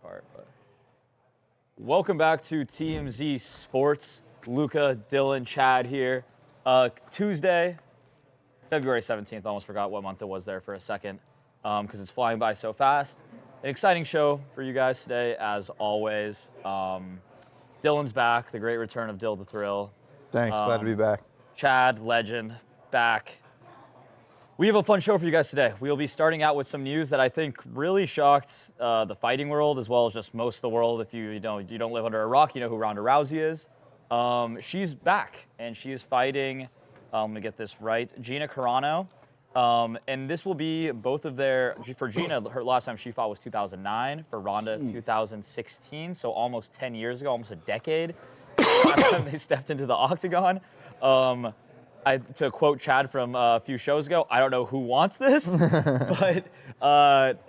part. But welcome back to TMZ Sports. Luca, Dylan, Chad here. Tuesday, February 17th. Almost forgot what month it was there for a second because it's flying by so fast. An exciting show for you guys today, as always. Dylan's back. The great return of Dill the Thrill. Thanks. Glad to be back. Chad, legend, back. We have a fun show for you guys today. We'll be starting out with some news that I think really shocked the fighting world, as well as just most of the world. If you don't live under a rock, you know who Ronda Rousey is. She's back, and she is fighting, let me get this right, Gina Carano. And this will be both of their, for Gina, her last time she fought was 2009, for Ronda 2016, so almost 10 years ago, almost a decade. Last time they stepped into the octagon. To quote Chad from a few shows ago, I don't know who wants this, but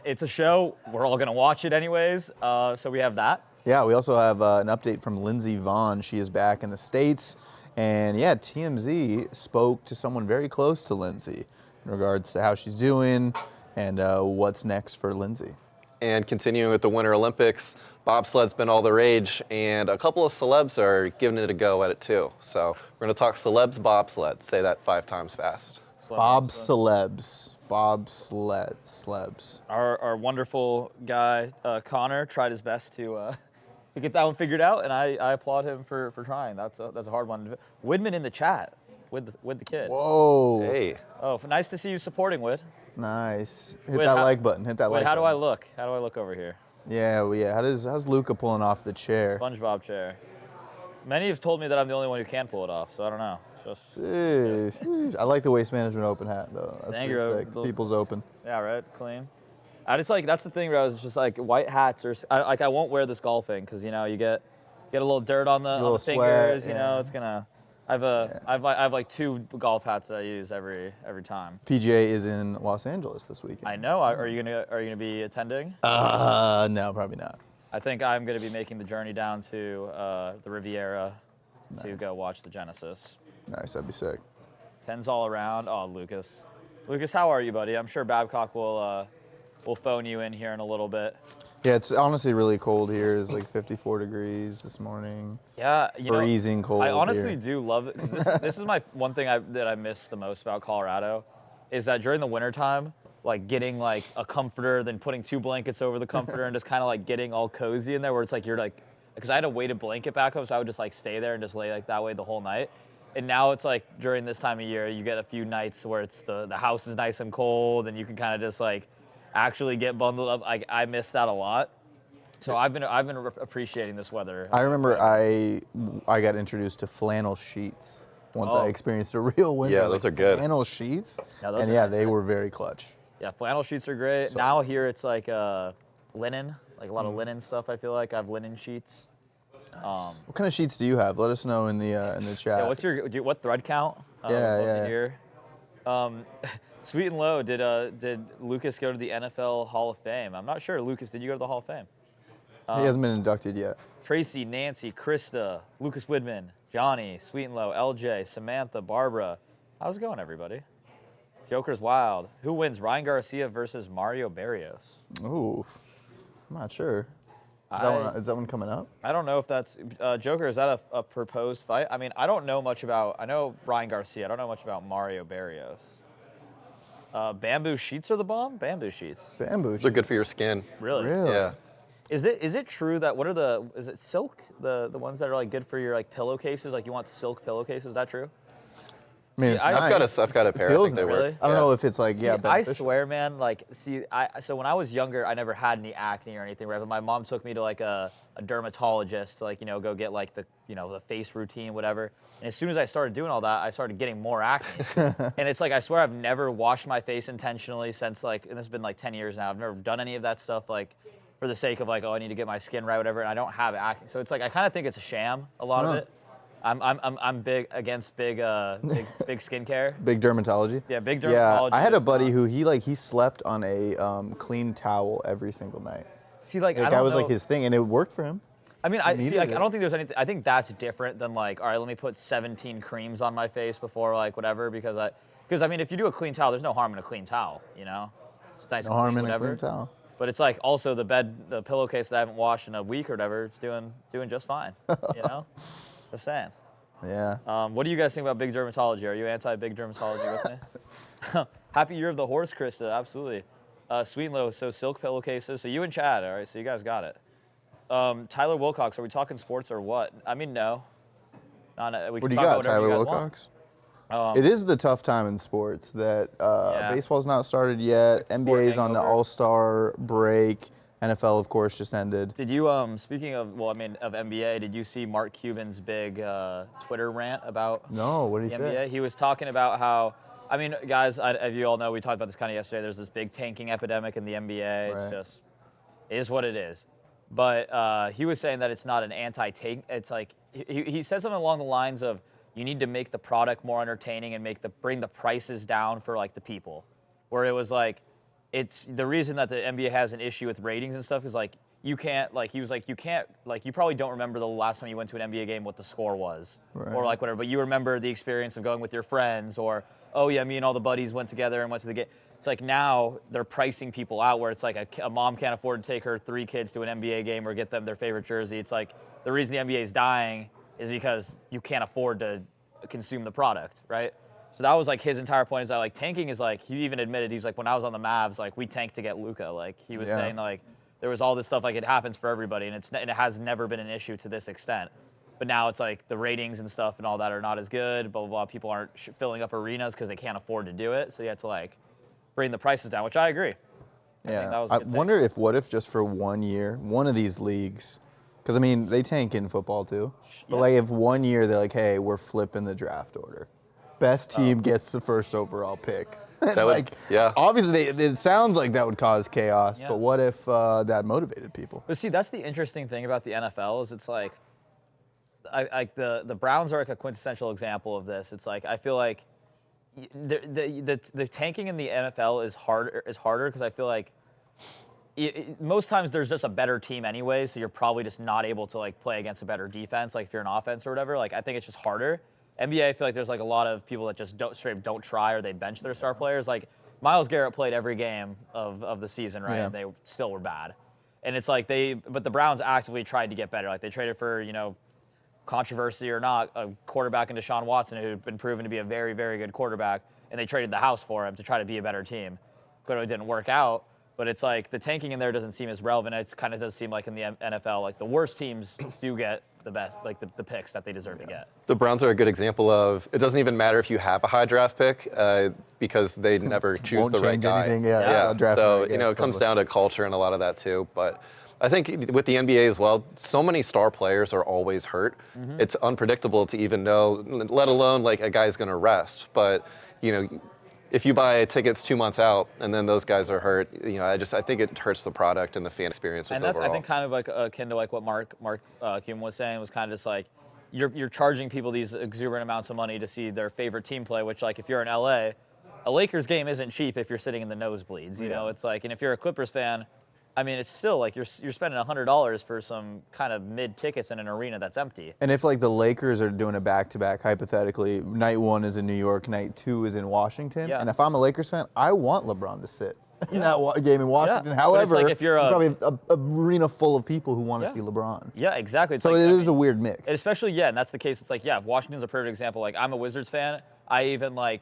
it's a show. We're all going to watch it anyways, so we have that. Yeah, we also have an update from Lindsay Vonn. She is back in the States. And yeah, TMZ spoke to someone very close to Lindsay in regards to how she's doing and what's next for Lindsay. And continuing with the Winter Olympics, bobsled's been all the rage, and a couple of celebs are giving it a go at it too. So we're going to talk celebs bobsled. Say that 5 times fast. Bobsleds. Bobsleds. Our wonderful guy, Connor, tried his best to get that one figured out, and I applaud him for trying. That's a hard one. Widman in the chat with the kid. Whoa. Hey. Oh, nice to see you supporting, Wid. Nice. Hit Wid, that like button. Hit that like Wid, how button. do I look? How do I look over here? Yeah, well, yeah. How's Luca pulling off the chair? SpongeBob chair. Many have told me that I'm the only one who can pull it off, so I don't know. Sheesh. I like the waste management open hat though. That's Thank pretty you. sick. The people's open. Yeah, right. Clean. I just like, that's the thing where I was just like, white hats or I won't wear this golfing because you get a little dirt on the Sweat, fingers. You yeah. know, it's gonna. I have like 2 golf hats that I use every time. PGA is in Los Angeles this weekend. I know. Are you gonna be attending? No, probably not. I think I'm gonna be making the journey down to the Riviera to go watch the Genesis. Nice, that'd be sick. 10s all around. Oh, Lucas. Lucas, how are you, buddy? I'm sure Babcock will phone you in here in a little bit. Yeah, it's honestly really cold here. It's like 54 degrees this morning. Yeah, freezing cold. I honestly here. do love it. 'Cause this is my one thing that I miss the most about Colorado, is that during the wintertime, like getting like a comforter, then putting 2 blankets over the comforter, and just kind of like getting all cozy in there, where it's like you're like, because I had a weighted blanket back home, so I would just like stay there and just lay like that way the whole night. And now it's like during this time of year, you get a few nights where it's the house is nice and cold, and you can kind of just like actually get bundled up. I miss that a lot. So I've been appreciating this weather. I remember I got introduced to flannel sheets once I experienced a real winter. Yeah, those are good. Flannel sheets. Yeah, those and are yeah, nice, they were very clutch. Yeah, flannel sheets are great. So now here it's like linen, like a lot of linen stuff. I feel like I have linen sheets. Nice. What kind of sheets do you have? Let us know in the chat. Yeah, what thread count? Yeah. Here. Sweet and low. Did Lucas go to the NFL Hall of Fame? I'm not sure. Lucas, did you go to the Hall of Fame? He hasn't been inducted yet. Tracy, Nancy, Krista, Lucas Widman, Johnny, Sweet and Low, LJ, Samantha, Barbara. How's it going, everybody? Joker's wild. Who wins, Ryan Garcia versus Mario Barrios? Ooh, I'm not sure. Is that one coming up? I don't know if that's Joker. Is that a proposed fight? I mean, I don't know much about. I know Ryan Garcia. I don't know much about Mario Barrios. Bamboo sheets are the bomb. Bamboo sheets. Bamboo. They're good for your skin. Really? Yeah. Is it true that is it silk? The ones that are like good for your like pillowcases? Like you want silk pillowcases? Is that true? I mean, it's nice. I've got a pair. I think they work. Really? I don't know if it's like, See, yeah, I beneficial. swear, man, like, so when I was younger, I never had any acne or anything, right? But my mom took me to like a dermatologist to like, go get like the face routine, whatever. And as soon as I started doing all that, I started getting more acne. And it's like, I swear I've never washed my face intentionally since like, and this has been like 10 years now. I've never done any of that stuff like for the sake of like, oh, I need to get my skin right, whatever. And I don't have acne. So it's like, I kind of think it's a sham, a lot of it. I'm big against big skincare. Big dermatology. Yeah, big dermatology. Yeah, I had a buddy who he slept on a clean towel every single night. See, like I That don't was know. like his thing, and it worked for him. I mean, I needed it. don't think there's anything. I think that's different than like, all right, let me put 17 creams on my face before like whatever, because I mean, if you do a clean towel, there's no harm in a clean towel, It's nice. No harm in a whatever. clean towel. But it's like also the pillowcase that I haven't washed in a week or whatever is doing just fine. You know, just saying. Yeah. What do you guys think about big dermatology? Are you anti-big dermatology with me? Happy year of the horse, Krista. Absolutely. Sweet and low. So silk pillowcases. So you and Chad. All right. So you guys got it. Tyler Wilcox. Are we talking sports or what? I mean, no. We What can do you talk about got, whatever Tyler you guys Wilcox? want. It is the tough time in sports that Yeah. baseball's not started yet. Sport NBA's on the hangover. All-Star break. NFL, of course, just ended. Did you, speaking of, well, I mean, of NBA, did you see Mark Cuban's big Twitter rant about No, what did he the NBA? say? He was talking about how, I mean, guys, as you all know, we talked about this kind of yesterday. There's this big tanking epidemic in the NBA. Right. It's just, it is what it is. But he was saying that it's not an anti-tank. It's like, he said something along the lines of, you need to make the product more entertaining and bring the prices down for like the people. Where it was like, it's the reason that the NBA has an issue with ratings and stuff is like, you can't, like, he was like, you can't, like, you probably don't remember the last time you went to an NBA game what the score was. Right. Or like whatever, but you remember the experience of going with your friends, or, oh yeah, me and all the buddies went together and went to the game. It's like now they're pricing people out where it's like a mom can't afford to take her 3 kids to an NBA game or get them their favorite jersey. It's like the reason the NBA is dying is because you can't afford to consume the product, right? So that was like his entire point is that like tanking is like, he even admitted, he's like, when I was on the Mavs, like we tanked to get Luka. Like he was saying like there was all this stuff, like it happens for everybody and it has never been an issue to this extent. But now it's like the ratings and stuff and all that are not as good, blah, blah, blah. People aren't filling up arenas because they can't afford to do it. So you have to like bring the prices down, which I agree. Yeah. I wonder what if just for 1 year, one of these leagues, because I mean, they tank in football too, but like if 1 year they're like, hey, we're flipping the draft order. Best team gets the first overall pick. That like, obviously, it sounds like that would cause chaos, but what if that motivated people? But see, that's the interesting thing about the NFL is it's like, the Browns are like a quintessential example of this. It's like, I feel like the tanking in the NFL is harder because I feel like most times there's just a better team anyway, so you're probably just not able to like play against a better defense, like if you're an offense or whatever. Like I think it's just harder. NBA, I feel like there's like a lot of people that just straight up don't try or they bench their star players. Like Myles Garrett played every game of the season, right? Yeah. And they still were bad. And it's like but the Browns actively tried to get better. Like they traded for, you know, controversy or not, a quarterback in Deshaun Watson who had been proven to be a very, very good quarterback, and they traded the house for him to try to be a better team. Clearly didn't work out, but it's like the tanking in there doesn't seem as relevant. It kind of does seem like in the NFL, like the worst teams do get the best, like the picks that they deserve to get. The Browns are a good example of it doesn't even matter if you have a high draft pick because they never choose the right guy. Anything, So you know it comes down to culture and a lot of that too. But I think with the NBA as well, so many star players are always hurt. It's unpredictable to even know, let alone like a guy's going to rest. But you know, if you buy tickets 2 months out and then those guys are hurt, you know, I think it hurts the product and the fan experience And that's overall. I think kind of like akin to like what Mark Cuban was saying, was kind of just like you're charging people these exuberant amounts of money to see their favorite team play, which like if you're in LA, a Lakers game isn't cheap if you're sitting in the nosebleeds. You know, it's like, and if you're a Clippers fan, I mean, it's still like you're spending $100 for some kind of mid tickets in an arena that's empty. And if like the Lakers are doing a back-to-back, hypothetically, night 1 is in New York, night 2 is in Washington, and if I'm a Lakers fan, I want LeBron to sit in that game in Washington. However, like if you're probably an arena full of people who want to see LeBron. Yeah, exactly. It's so like, it is a weird mix. Especially, and that's the case. It's like, if Washington's a perfect example. Like, I'm a Wizards fan. I even I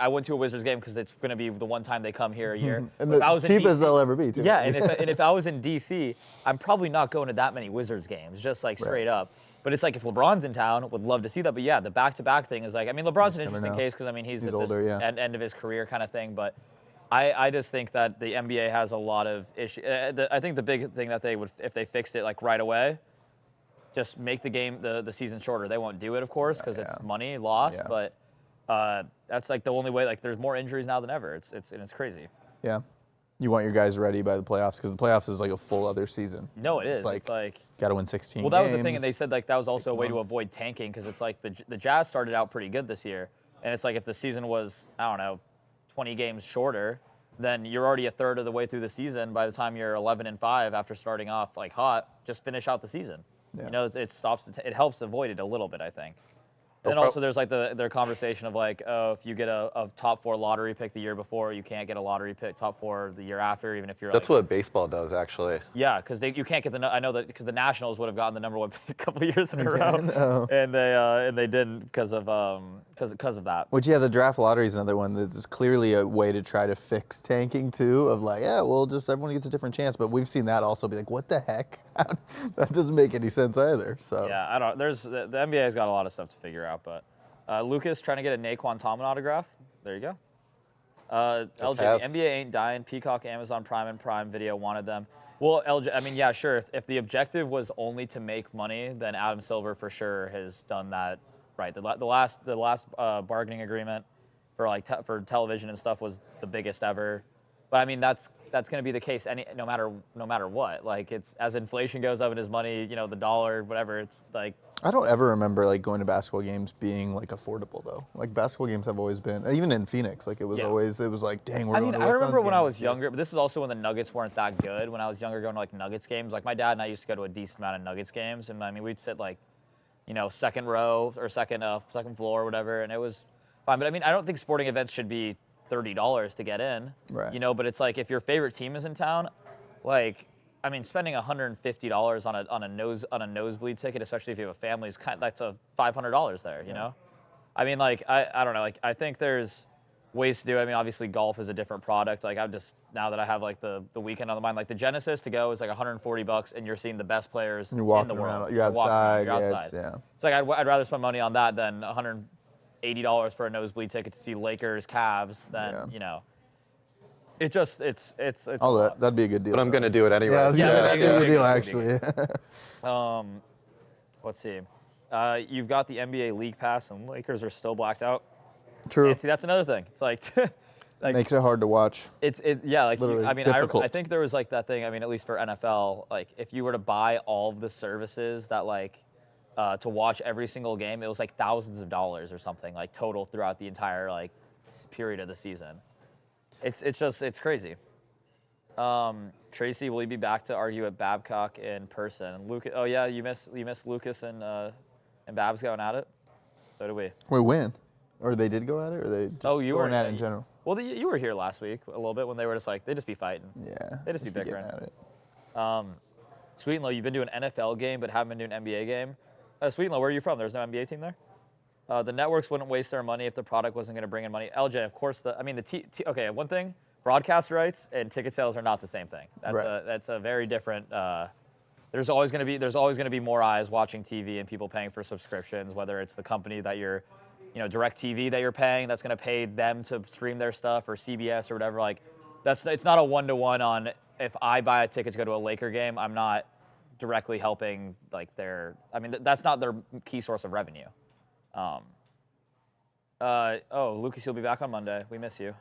went to a Wizards game because it's going to be the one time they come here a year. And the cheapest they'll ever be, too. Yeah, and if I was in DC, I'm probably not going to that many Wizards games, just like straight up. But it's like if LeBron's in town, would love to see that. But yeah, the back-to-back thing is like, I mean, LeBron's an interesting case because I mean he's at older, this end of his career kind of thing. But I just think that the NBA has a lot of issues. I think the big thing that they would, if they fixed it like right away, just make the game the season shorter. They won't do it, of course, because it's money lost. But that's like the only way. Like there's more injuries now than ever. It's crazy. Yeah. You want your guys ready by the playoffs because the playoffs is like a full other season. No, it is. It's like got to win 16 Well, that was games, the thing, and they said like that was also a way to avoid tanking because it's like the Jazz started out pretty good this year, and it's like if the season was, I don't know, 20 games shorter, then you're already a third of the way through the season. By the time you're 11-5 after starting off like hot, just finish out the season. You know, it helps avoid it a little bit, I think. And also there's like their conversation of like, oh, if you get a top 4 lottery pick the year before, you can't get a lottery pick top 4 the year after, even if you're That's what baseball does, actually. Yeah, because you can't get I know that because the Nationals would have gotten the #1 pick a couple of years in a row, and they didn't because of that. Which, yeah, the draft lottery is another one that's clearly a way to try to fix tanking too. Of like, yeah, well, just everyone gets a different chance. But we've seen that also be like, what the heck? That doesn't make any sense either. So yeah, I don't. The NBA's got a lot of stuff to figure out, but Lucas trying to get a Naquan Tomlin autograph. There you go. LJ, the NBA ain't dying. Peacock, Amazon Prime, and Prime Video wanted them. Well, LJ, I mean, yeah, sure. If the objective was only to make money, then Adam Silver for sure has done that right. The last bargaining agreement for for television and stuff was the biggest ever. But I mean, that's going to be the case no matter what. Like, it's as inflation goes up and his money, the dollar, whatever. It's like, I don't ever remember like going to basketball games being like affordable though. Like basketball games have always been, even in Phoenix, like it was like, dang, we're going to I remember when I was younger, but this is also when the Nuggets weren't that good. When I was younger, going to like Nuggets games, like my dad and I used to go to a decent amount of Nuggets games, and I mean we'd sit like, second row or second floor or whatever, and it was fine. But I mean, I don't think sporting events should be $30 to get in. Right. But it's like if your favorite team is in town, like, I mean, spending $150 on a nosebleed ticket, especially if you have a family, is that's a $500 there. You know, I mean, like I don't know, like I think there's ways to do it. I mean, obviously golf is a different product. Like I'm just now that I have like the weekend on the mind, like the Genesis to go is like $140, and you're seeing the best players in the world. You're outside. You're outside. It's like I'd rather spend money on that than $180 for a nosebleed ticket to see Lakers, Cavs. Than It just it's. That'd be a good deal. But I'm gonna do it anyway. Yeah, that'd be a good deal actually. Let's see. You've got the NBA League Pass, and Lakers are still blacked out. True. And see, that's another thing. It's like, makes it hard to watch. I think there was like that thing. I mean, at least for NFL, like if you were to buy all of the services that like to watch every single game, it was like thousands of dollars or something like total throughout the entire like period of the season. It's crazy. Tracy, will you be back to argue at Babcock in person? Lucas, oh yeah, you missed Lucas and Babs going at it. So did we. Wait, when? Or they did go at it, or they just going at it in general? Well, you were here last week a little bit when they were just like, they just be fighting. Yeah. They just be bickering. At it. Sweet and Low, you've been doing an NFL game but haven't been doing an NBA game. Sweet and Low, where are you from? There's no NBA team there? The networks wouldn't waste their money if the product wasn't going to bring in money. LJ, of course, okay, one thing, broadcast rights and ticket sales are not the same thing. That's a very different. There's always going to be more eyes watching TV and people paying for subscriptions, whether it's the company that you're, DirecTV that you're paying that's going to pay them to stream their stuff, or CBS or whatever. Like, it's not a one-to-one on if I buy a ticket to go to a Laker game, I'm not directly helping like that's not their key source of revenue. Lucas, you'll be back on Monday. We miss you.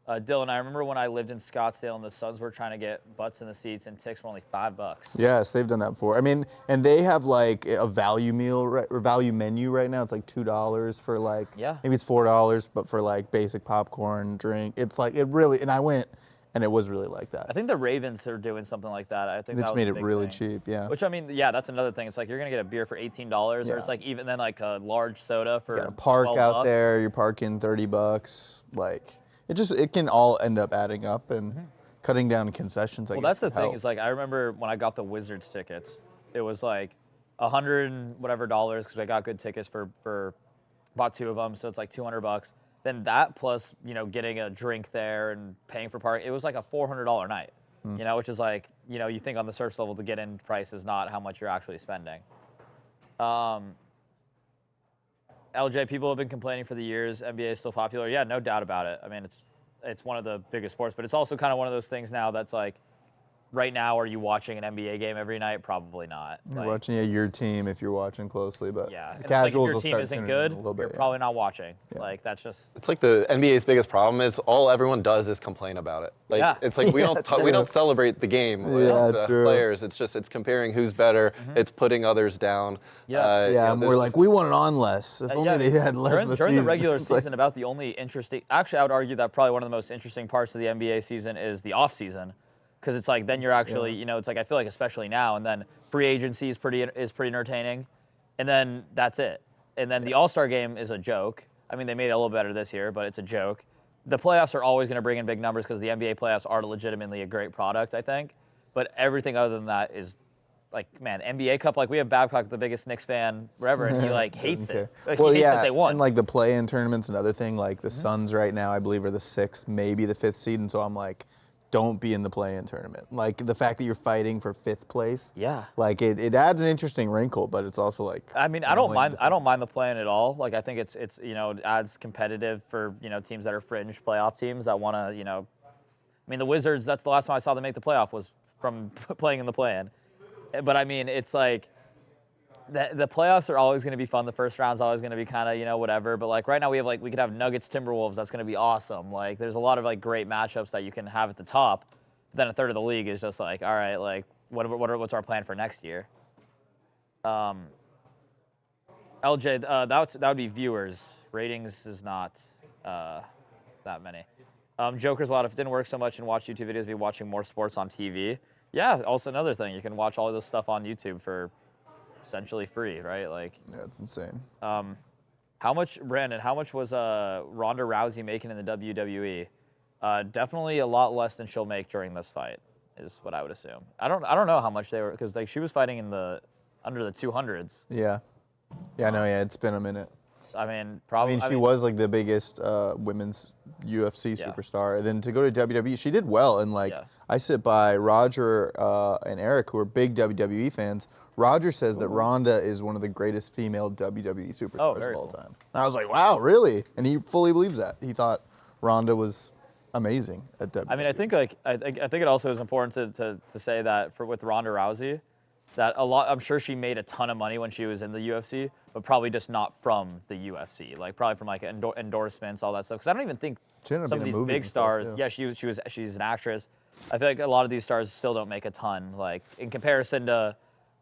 Dylan, I remember when I lived in Scottsdale and the Suns were trying to get butts in the seats and tickets were only $5. Yes, they've done that before. I mean, and they have like a value meal or value menu right now. It's like $2 for like, maybe it's $4, but for like basic popcorn, drink. It's like, and I went and it was really like that. I think the Ravens are doing something like that. I think they just made it really cheap, yeah. Which, I mean, yeah, that's another thing. It's like you're going to get a beer for $18, or it's like even then like a large soda for you got a park out $12. there, you're parking $30. Like, it can all end up adding up and cutting down concessions, I guess. Well, that's the thing is like, I remember when I got the Wizards tickets, it was like $100 and whatever because I got good tickets bought 2 of them, so it's like $200. Then that plus, getting a drink there and paying for parking, it was like a $400 night, which is like, you think on the surface level the get-in price is not how much you're actually spending. LJ, people have been complaining for the years, NBA is still popular. Yeah, no doubt about it. I mean, it's one of the biggest sports, but it's also kind of one of those things now that's like, right now, are you watching an NBA game every night? Probably not. You're watching your team if you're watching closely, but the casuals if your team isn't good, you're probably not watching. Yeah. Like that's just. It's like the NBA's biggest problem is all everyone does is complain about it. Like it's like we don't celebrate the game with the players. It's comparing who's better. It's putting others down. We're like we want it on less. If only they had less. During the regular season, about the only interesting. Actually, I would argue that probably one of the most interesting parts of the NBA season is the off season. Because it's like then you're actually, it's like I feel like especially now, and then free agency is pretty entertaining, and then that's it. And then the All-Star game is a joke. I mean, they made it a little better this year, but it's a joke. The playoffs are always going to bring in big numbers because the NBA playoffs are legitimately a great product, I think. But everything other than that is, like, man, NBA Cup, like, we have Babcock, the biggest Knicks fan, wherever, and he, like, hates it. Like, well, he hates yeah, that they won. and, like, the play-in tournament's another thing. Like, the Suns right now, I believe, are the 6th, maybe the 5th seed, and so I'm like, don't be in the play-in tournament. Like, the fact that you're fighting for 5th place. Yeah. Like, it adds an interesting wrinkle, but it's also like. I mean, I don't mind the play-in at all. Like, I think it's you know, it adds competitive for, you know, teams that are fringe playoff teams that want to, you know. I mean, the Wizards, that's the last time I saw them make the playoff was from playing in the play-in. But I mean, it's like the playoffs are always going to be fun. The first round's always going to be kind of, you know, whatever. But like right now we could have Nuggets Timberwolves. That's going to be awesome. Like there's a lot of like great matchups that you can have at the top. But then a third of the league is just like, all right, like what's our plan for next year? LJ, that would be viewers. Ratings is not that many. Joker's a lot. If it didn't work so much and watch YouTube videos, be watching more sports on TV. Yeah, also another thing, you can watch all of this stuff on YouTube for essentially free, right? Like, Yeah, it's insane. how much was Ronda Rousey making in the WWE? Definitely a lot less than she'll make during this fight, is what I would assume. I don't know how much they were, because like she was fighting in under the 200s. Yeah. Yeah, no, yeah, it's been a minute. I mean, probably. I mean, she was like the biggest women's UFC superstar. And then to go to WWE, she did well. And like, I sit by Roger and Eric, who are big WWE fans. Roger says that Ronda is one of the greatest female WWE superstars of all time. And I was like, wow, really? And he fully believes that. He thought Ronda was amazing at WWE. I mean, I think like I think it also is important to say that with Ronda Rousey, that I'm sure she made a ton of money when she was in the UFC, but probably just not from the UFC, like probably from like endorsements, all that stuff. Because I don't even think some of these big stars. Yeah, she's an actress. I feel like a lot of these stars still don't make a ton, like in comparison to,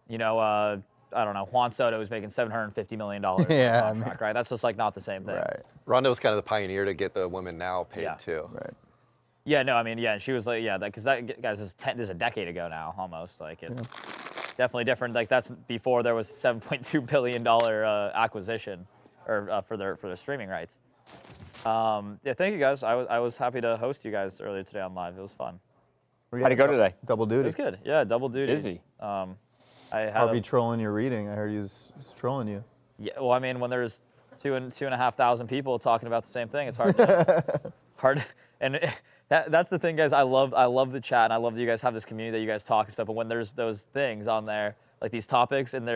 you know, I don't know, Juan Soto was making $750 million. Yeah, contract, right. That's just like not the same thing. Right. Ronda was kind of the pioneer to get the women now paid too. Right. Yeah, no, I mean, yeah, she was like, because that guys is a decade ago now, almost. Like it's definitely different. Like that's before there was $7.2 billion acquisition, or for their streaming rights. Yeah, thank you guys. I was happy to host you guys earlier today on live. It was fun. How'd it go today? Double duty. It was good. Yeah, double duty. Busy. I had Harvey trolling your reading. I heard he was trolling you. Yeah, well, I mean, when there's 2,500 people talking about the same thing, it's hard. And that's the thing, guys. I love the chat, and I love that you guys have this community that you guys talk and stuff. But when there's those things on there, like these topics, and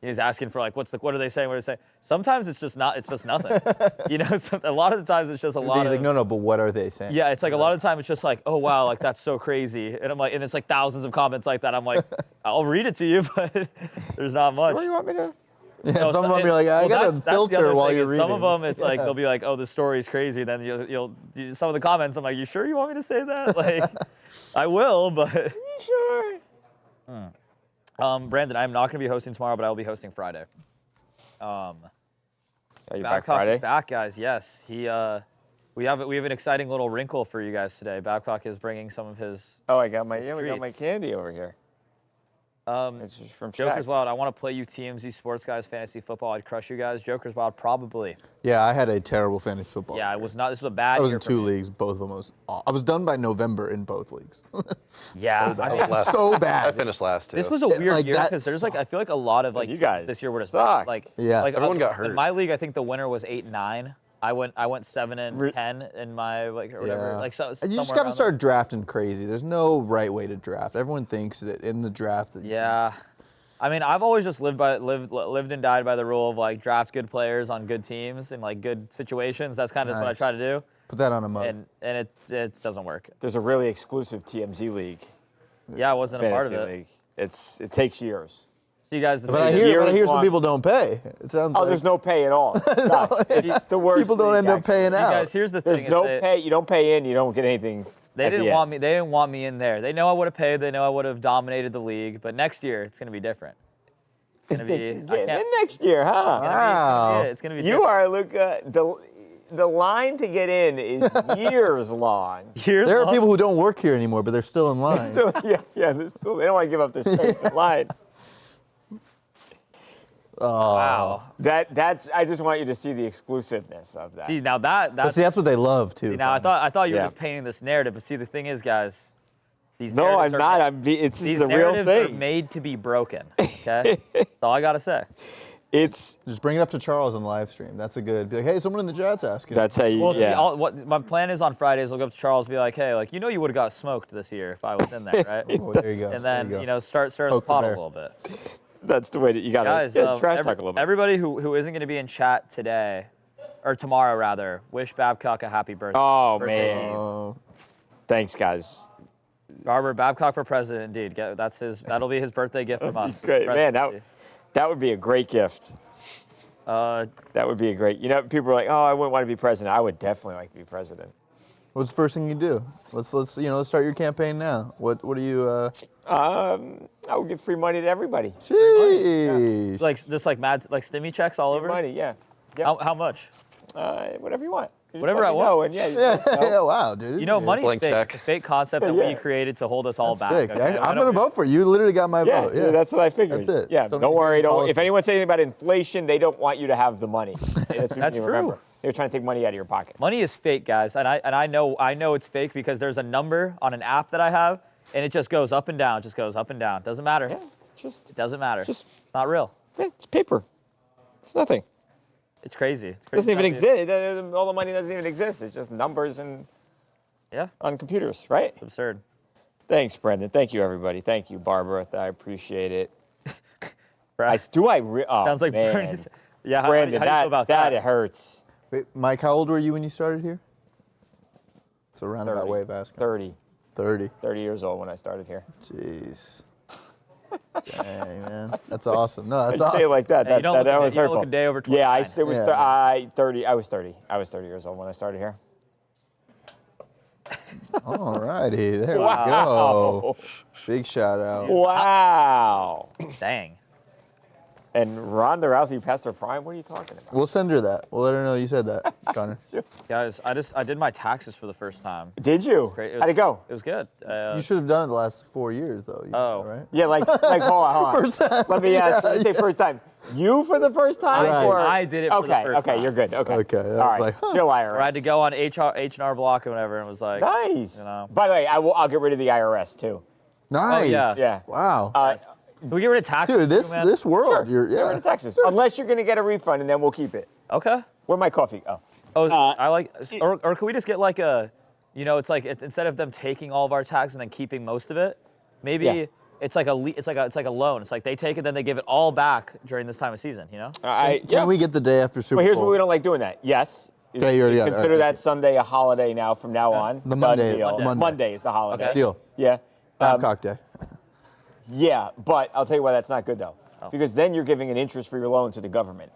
he's asking for like, what are they saying? What are they saying? Sometimes it's just nothing. You know, a lot of the times it's just a lot of. He's like, no, but what are they saying? Yeah, it's like a lot of the time it's just like, oh wow, like that's so crazy, and I'm like, and it's like thousands of comments like that. I'm like, I'll read it to you, but there's not much. What do you want me to? Yeah, no, some of them you're like, I gotta filter while you're reading. Some of them, it's like they'll be like, "Oh, the story's crazy." Then you'll some of the comments, I'm like, "You sure you want me to say that?" Like, I will, but. You sure? Brandon, I'm not going to be hosting tomorrow, but I will be hosting Friday. Are you back Friday? Back, guys. Yes, we have an exciting little wrinkle for you guys today. Babcock is bringing some of his. Oh, we got my candy over here. It's just from Joker's Wild. I want to play you TMZ Sports guys fantasy football. I'd crush you guys. Joker's Wild probably. Yeah, I had a terrible fantasy football. Yeah, it was not. This was a bad. I was in 2 leagues. Both of them I was done by November in both leagues. Yeah, so bad. I finished last too. This was a weird year because there's like I feel like a lot of like you guys this year would have sucked. Like everyone got hurt. In my league, I think the winner was 8-9. I went 7-10 in my or whatever. Yeah. Like you just got to start drafting crazy. There's no right way to draft. Everyone thinks that in the draft. Yeah. I mean, I've always just lived and died by the rule of like draft good players on good teams in like good situations. That's kind of just what I try to do. Put that on a mug. And it doesn't work. There's a really exclusive TMZ league. Yeah, I wasn't a part of it. League. It takes years. So you guys, but I hear some people don't pay. It sounds like there's no pay at all. It's the worst. People don't end up paying out. Guys, here's the thing. There's no pay. You don't pay in. You don't get anything. They didn't want me. They didn't want me in there. They know I would have paid. They know I would have dominated the league. But next year, it's going to be different. It's going to be getting in next year, huh? Wow. It's going to be. You are, Luca. The line to get in is years long. There are people who don't work here anymore, but they're still in line. They don't want to give up their space in line. Wow. That's. I just want you to see the exclusiveness of that. See, now that's That's what they love too. see, now I thought you were Yeah. just painting this narrative, but see, the thing is, guys, these No, I'm narratives not. are, It's these a real narratives are thing. made to be broken. Okay, that's all I gotta say. It's Just bring it up to Charles on the live stream. That's a good. Be like, hey, someone in the chat's asking. that's how you. Well, see, yeah. what my plan is on Fridays, I'll go up to Charles, and be like, hey, like you would have got smoked this year if I was in there, right? Oh, there you go. And there then you go. start stirring Poke the the pot a bear. little bit. That's the way that you gotta Guys, trash talk a little bit. everybody who isn't going to be in chat today, or tomorrow rather, wish Babcock a happy birthday. Oh man. Oh, Thanks, guys. Barber Babcock for president, indeed. That'll be his birthday gift from us. Great, man. Presidency. That would be a great gift. That would be a great. You know, people are like, oh, I wouldn't want to be president. I would definitely like to be president. what's the first thing you do? Let's start your campaign now. What do you? I would give free money to everybody. Sheesh. like mad stimmy checks all over. Money, yeah. Yep. How much? Whatever you want. You just Whatever let I me want. know, and yeah, you Yeah, just let me know. yeah, wow, dude. You know, money is Blank fake. check. It's a fake concept that Yeah. we created to hold us all That's back. sick. okay? Actually, I I'm don't- gonna vote for you. You literally got my Yeah, vote. yeah, that's what I figured. That's it. Yeah, Don't don't need worry. policy. If anyone says anything about inflation, they don't want you to have the money. That's what That's you true. remember. They're trying to take money out of your pocket. Money is fake, guys, and I know it's fake because there's a number on an app that I have, and it just goes up and down, just goes up and down. Doesn't matter. Yeah, just It doesn't matter. Just- It's not real. yeah, it's paper. It's nothing. It's crazy. It's It crazy doesn't even stuff, dude. exist. All the money doesn't even exist. It's just numbers and Yeah, on computers, right? it's absurd. Thanks, Brendan. Thank you, everybody. Thank you, Barbara. I appreciate it. Brad, Oh, sounds like man. Bernie's. Yeah, how Brandon, do you feel about that hurts. Wait, Mike, how old were you when you started here? It's a roundabout 30. way of asking. 30 30. years old when I started here. Jeez. Dang, man. That's awesome. No, that's I say it awesome. like that. Hey, you don't look that a- was you don't hurtful. look a day over Yeah, 29. Yeah. 30. I was 30. I was 30 years old when I started here. All righty. There Wow. we go. Big shout out. Wow. Dang. And Ronda Rousey passed her prime? What are you talking about? We'll send her that. We'll let her know you said that, Connor. Guys, I did my taxes for the first time. Did you? Great. How'd it go? It was good. You should have done it the last 4 years, though. Oh. Right? Yeah, like hold on. First time. Let me ask you, Yeah, you say first time. You for the first time? Right. Or? I did it for the first Okay, time. you're good. Okay. Okay, I was All right. like, huh. Chill, IRS. Or I had to go on H&R Block or whatever, and it was like, Nice. You know. By the way, I'll get rid of the IRS too. Nice. yeah. Yeah. Wow. can we get rid of taxes? Dude, this too, man? this world, you're Get rid of taxes. Unless you're going to get a refund, and then we'll keep it. Okay. Where'd my coffee go? Oh, I like, or can we just get like a, it's like instead of them taking all of our taxes and then keeping most of it, maybe Yeah. it's like a loan. It's like they take it, then they give it all back during this time of season. Can we get the day after Super Well, here's Bowl? what we don't like doing that. Yes. Okay, you already got it. Consider All right, that Sunday a holiday now from now on. The Done Monday- deal. Monday. is the holiday. Okay. Deal. Yeah. Babcock Day. Yeah, but I'll tell you why that's not good though. Because then you're giving an interest for your loan to the government.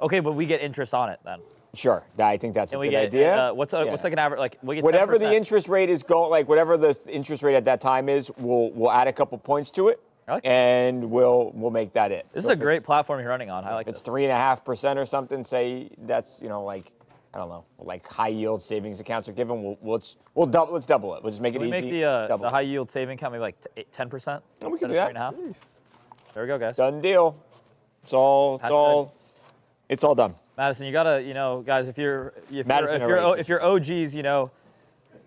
Okay, but we get interest on it then. Sure. I think that's a And we good get idea. what's like an average, like we get Whatever 10%. the interest rate is going, like whatever the interest rate at that time is, we'll add a couple points to it, I like that. and we'll make that it. This So is a if great it's- platform you're running on. I like If it's this. 3.5% or something, say that's like I don't know, like high yield savings accounts are given. Let's double it. We'll just make Can it we easy. make double the it. high yield saving account maybe like 10%? Oh, we can instead do of that. 3.5? There we go, guys. Done deal. It's all done. Madison, you gotta, guys, if you're Madison erased if you're OGs,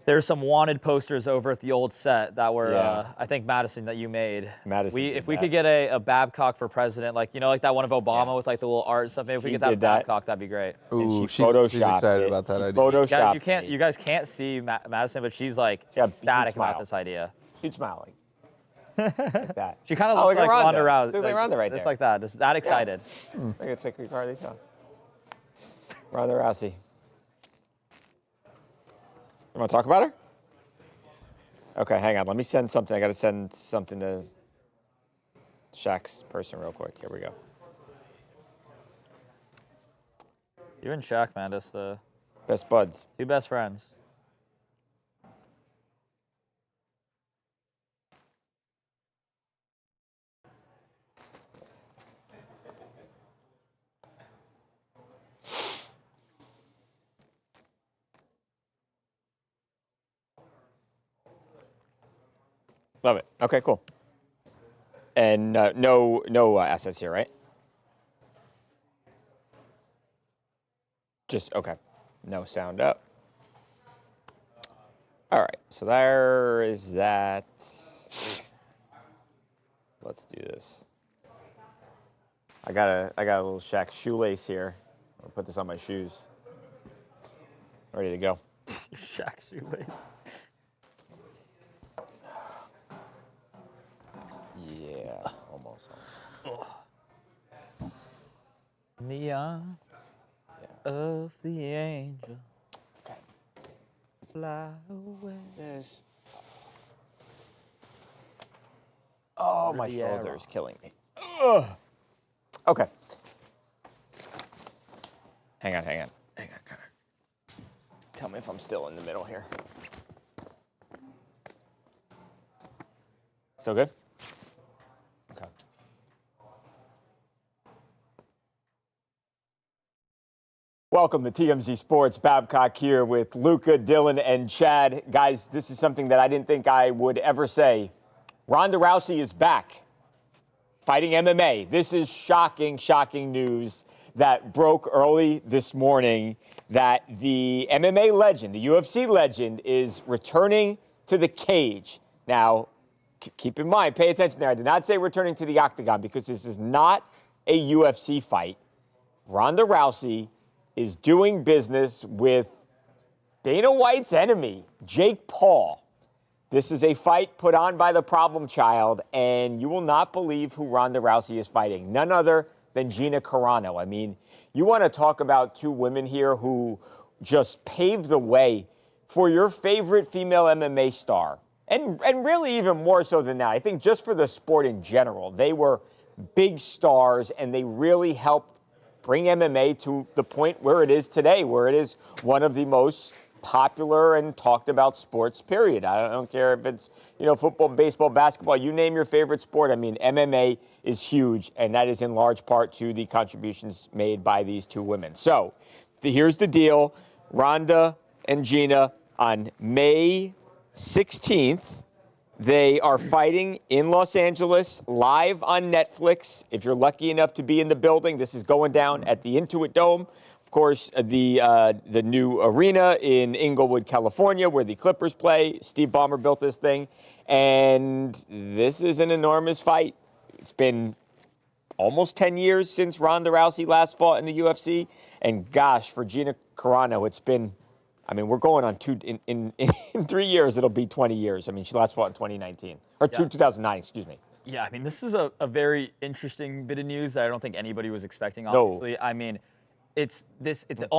there's some wanted posters over at the old set that were, Yeah. I think Madison that you made. Madison did If we that. could get a Babcock for president, like like that one of Obama with like the little art stuff. Maybe if we She get that did that. Babcock, that'd be great. Ooh, she she's photoshopped excited it. about that She idea. photoshopped Guys, it. you guys can't see Madison, but she's like She had a huge ecstatic about smile. this idea. She'd smile like that. She kind of Oh, looks look like at Ronda Ronda. Rousey. She looks like Ronda right just there. like that, just that excited. I think it's like Ricardo. Ronda Rousey. You want to talk about her? Okay, hang on. Let me send something. I got to send something to Shaq's person real quick. Here we go. You and Shaq, man, just the Best buds. two best friends. Love it. Okay, cool. And no assets here, right? Just, okay. No sound up. All right, so there is that. Let's do this. I got a little Shaq shoelace here. I'll put this on my shoes. Ready to go. Shaq shoelace. Yeah, almost. In the arms of the angel. Okay. Fly away. This. Oh, my the shoulder arrow. is killing me. Ugh. Okay. Hang on. Tell me if I'm still in the middle here. Still good? Okay. Welcome to TMZ Sports. Babcock here with Luca, Dylan, and Chad. Guys, this is something that I didn't think I would ever say. Ronda Rousey is back, fighting MMA. This is shocking news that broke early this morning that the MMA legend, the UFC legend, is returning to the cage. Now, keep in mind, pay attention there. I did not say returning to the octagon because this is not a UFC fight. Ronda Rousey is doing business with Dana White's enemy, Jake Paul. This is a fight put on by the problem child, and you will not believe who Ronda Rousey is fighting. None other than Gina Carano. I mean, you want to talk about two women here who just paved the way for your favorite female MMA star. And really even more so than that. I think just for the sport in general, they were big stars, and they really helped bring MMA to the point where it is today, where it is one of the most popular and talked about sports, period. I don't care if it's, football, baseball, basketball, you name your favorite sport. I mean, MMA is huge, and that is in large part to the contributions made by these two women. So here's the deal. Ronda and Gina on May 16th, they are fighting in Los Angeles, live on Netflix. If you're lucky enough to be in the building, this is going down at the Intuit Dome. Of course, the new arena in Inglewood, California, where the Clippers play. Steve Ballmer built this thing. And this is an enormous fight. It's been almost 10 years since Ronda Rousey last fought in the UFC. And gosh, for Gina Carano, it's been, we're going on in 3 years, it'll be 20 years. She last fought in 2019, or 2009, excuse me. Yeah, this is a very interesting bit of news that I don't think anybody was expecting, obviously. No. It's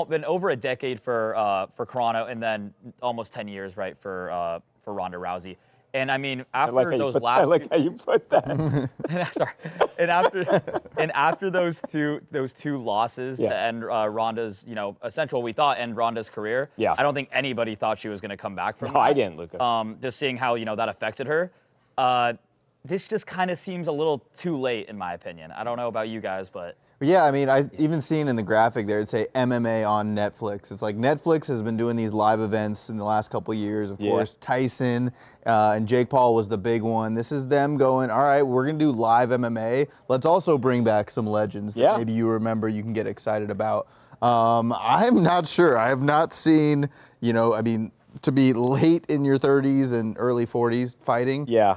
been over a decade for Carano, and then almost 10 years, right, for Ronda Rousey. And after those last, I like how you put that. Sorry. And after those two losses to end Ronda's, essentially what we thought end Ronda's career. Yeah. I don't think anybody thought she was going to come back from that. No, I didn't, Luca. Just seeing how that affected her. This just kind of seems a little too late, in my opinion. I don't know about you guys, but. Yeah, I even seen in the graphic there, it'd say MMA on Netflix. It's like Netflix has been doing these live events in the last couple of years. Of course, Tyson and Jake Paul was the big one. This is them going, all right, we're going to do live MMA. Let's also bring back some legends that maybe you remember you can get excited about. I'm not sure. I have not seen, to be late in your 30s and early 40s fighting. Yeah.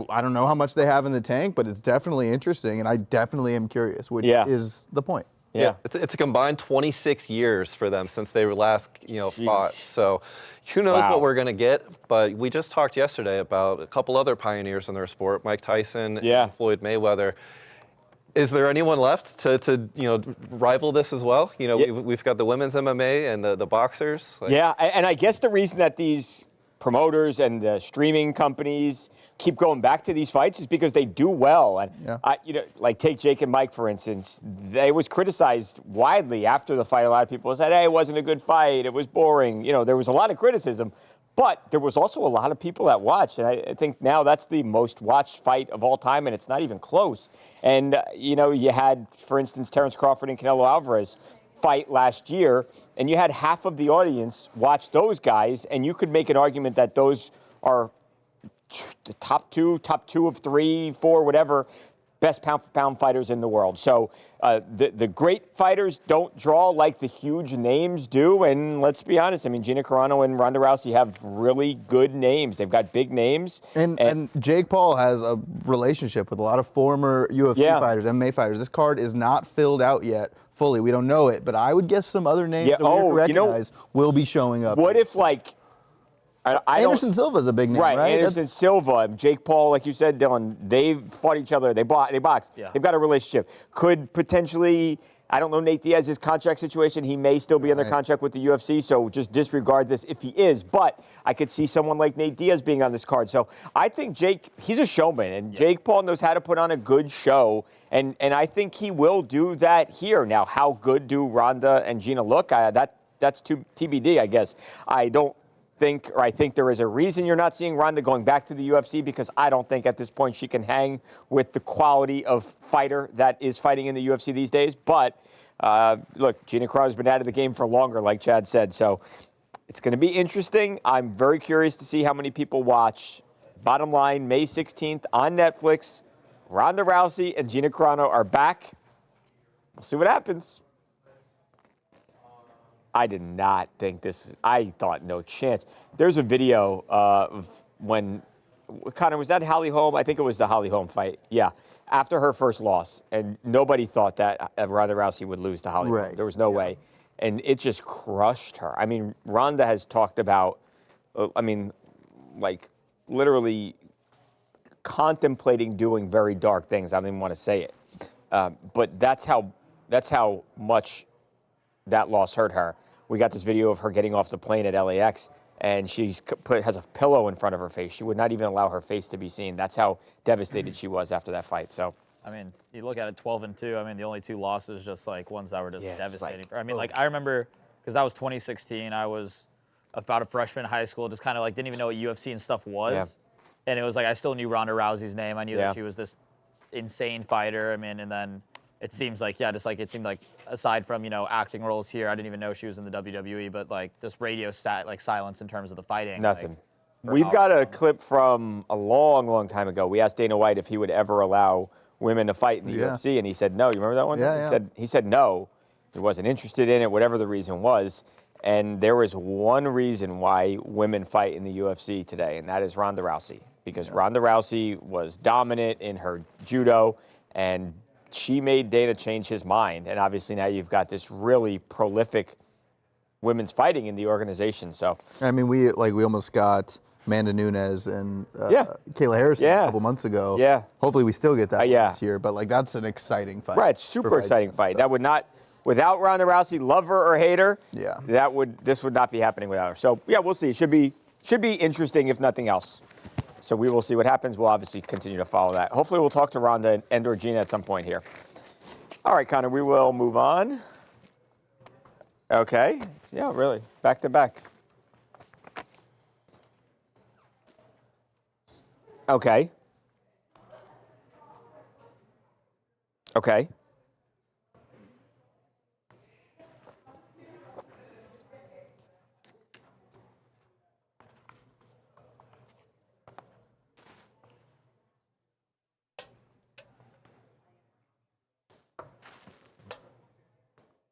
I don't know how much they have in the tank, but it's definitely interesting, and I definitely am curious, which is the point. Yeah. It's a combined 26 years for them since they were last, fought. So who knows what we're going to get, but we just talked yesterday about a couple other pioneers in their sport, Mike Tyson and Floyd Mayweather. Is there anyone left to rival this as well? We've got the women's MMA and the boxers. And I guess the reason that these promoters and the streaming companies keep going back to these fights is because they do well. And like take Jake and Mike, for instance. They was criticized widely after the fight. A lot of people said, "Hey, it wasn't a good fight. It was boring." There was a lot of criticism. But there was also a lot of people that watched, and I think now that's the most watched fight of all time, and it's not even close. And, you had, for instance, Terrence Crawford and Canelo Alvarez fight last year, and you had half of the audience watch those guys, and you could make an argument that those are the top two of 3, 4, whatever, best pound-for-pound fighters in the world. So the great fighters don't draw like the huge names do. And let's be honest, I mean, Gina Carano and Ronda Rousey have really good names. They've got big names. And Jake Paul has a relationship with a lot of former UFC fighters, MMA fighters. This card is not filled out yet fully. We don't know it, but I would guess some other names that we recognize will be showing up. What if, like, Anderson Silva's a big name, right? Anderson Silva, Jake Paul, like you said, Dylan, they've fought each other. They boxed. Yeah. They've got a relationship. Could potentially, I don't know Nate Diaz's contract situation. He may still be under contract with the UFC, so just disregard this if he is. But I could see someone like Nate Diaz being on this card. So I think Jake, he's a showman, and Jake Paul knows how to put on a good show, and I think he will do that here. Now, how good do Ronda and Gina look? That's TBD, I guess. I think there is a reason you're not seeing Ronda going back to the UFC, because I don't think at this point she can hang with the quality of fighter that is fighting in the UFC these days. But look, Gina Carano's been out of the game for longer, like Chad said. So it's going to be interesting. I'm very curious to see how many people watch. Bottom line, May 16th on Netflix, Ronda Rousey and Gina Carano are back. We'll see what happens. I did not think this. I thought no chance. There's a video of when Connor was that Holly Holm. I think it was the Holly Holm fight. Yeah, after her first loss, and nobody thought that Ronda Rousey would lose to Holly Holm. There was no way, and it just crushed her. I mean, Ronda has talked about. Like literally contemplating doing very dark things. I don't even want to say it, but that's how much that loss hurt her. We got this video of her getting off the plane at LAX, and has a pillow in front of her face. She would not even allow her face to be seen. That's how devastated she was after that fight. So, I mean, you look at it 12-2. I mean, the only two losses just like ones that were just devastating. Like, I mean, like I remember because that was 2016. I was about a freshman in high school, just kind of like didn't even know what UFC and stuff was. Yeah. And it was like I still knew Ronda Rousey's name. I knew that she was this insane fighter. I mean, and then it seems like, it seemed like aside from, acting roles here, I didn't even know she was in the WWE, but like just radio silence in terms of the fighting. Nothing. We've got a clip from a long, long time ago. We asked Dana White if he would ever allow women to fight in the UFC, and he said no. You remember that one? Yeah, He said no. He wasn't interested in it, whatever the reason was. And there is one reason why women fight in the UFC today, and that is Ronda Rousey. Because Ronda Rousey was dominant in her judo, and she made Dana change his mind. And obviously now you've got this really prolific women's fighting in the organization. So I mean, we almost got Amanda Nunes and Kayla Harrison a couple months ago. Yeah. Hopefully we still get that this year. But like that's an exciting fight. Right, super exciting fight. That would not, without Ronda Rousey, love her or hate her. Yeah. This would not be happening without her. So yeah, we'll see. Should be interesting if nothing else. So we will see what happens. We'll obviously continue to follow that. Hopefully we'll talk to Ronda and or Gina at some point here. All right, Connor, we will move on. Okay. Yeah, really. Back to back. Okay. Okay.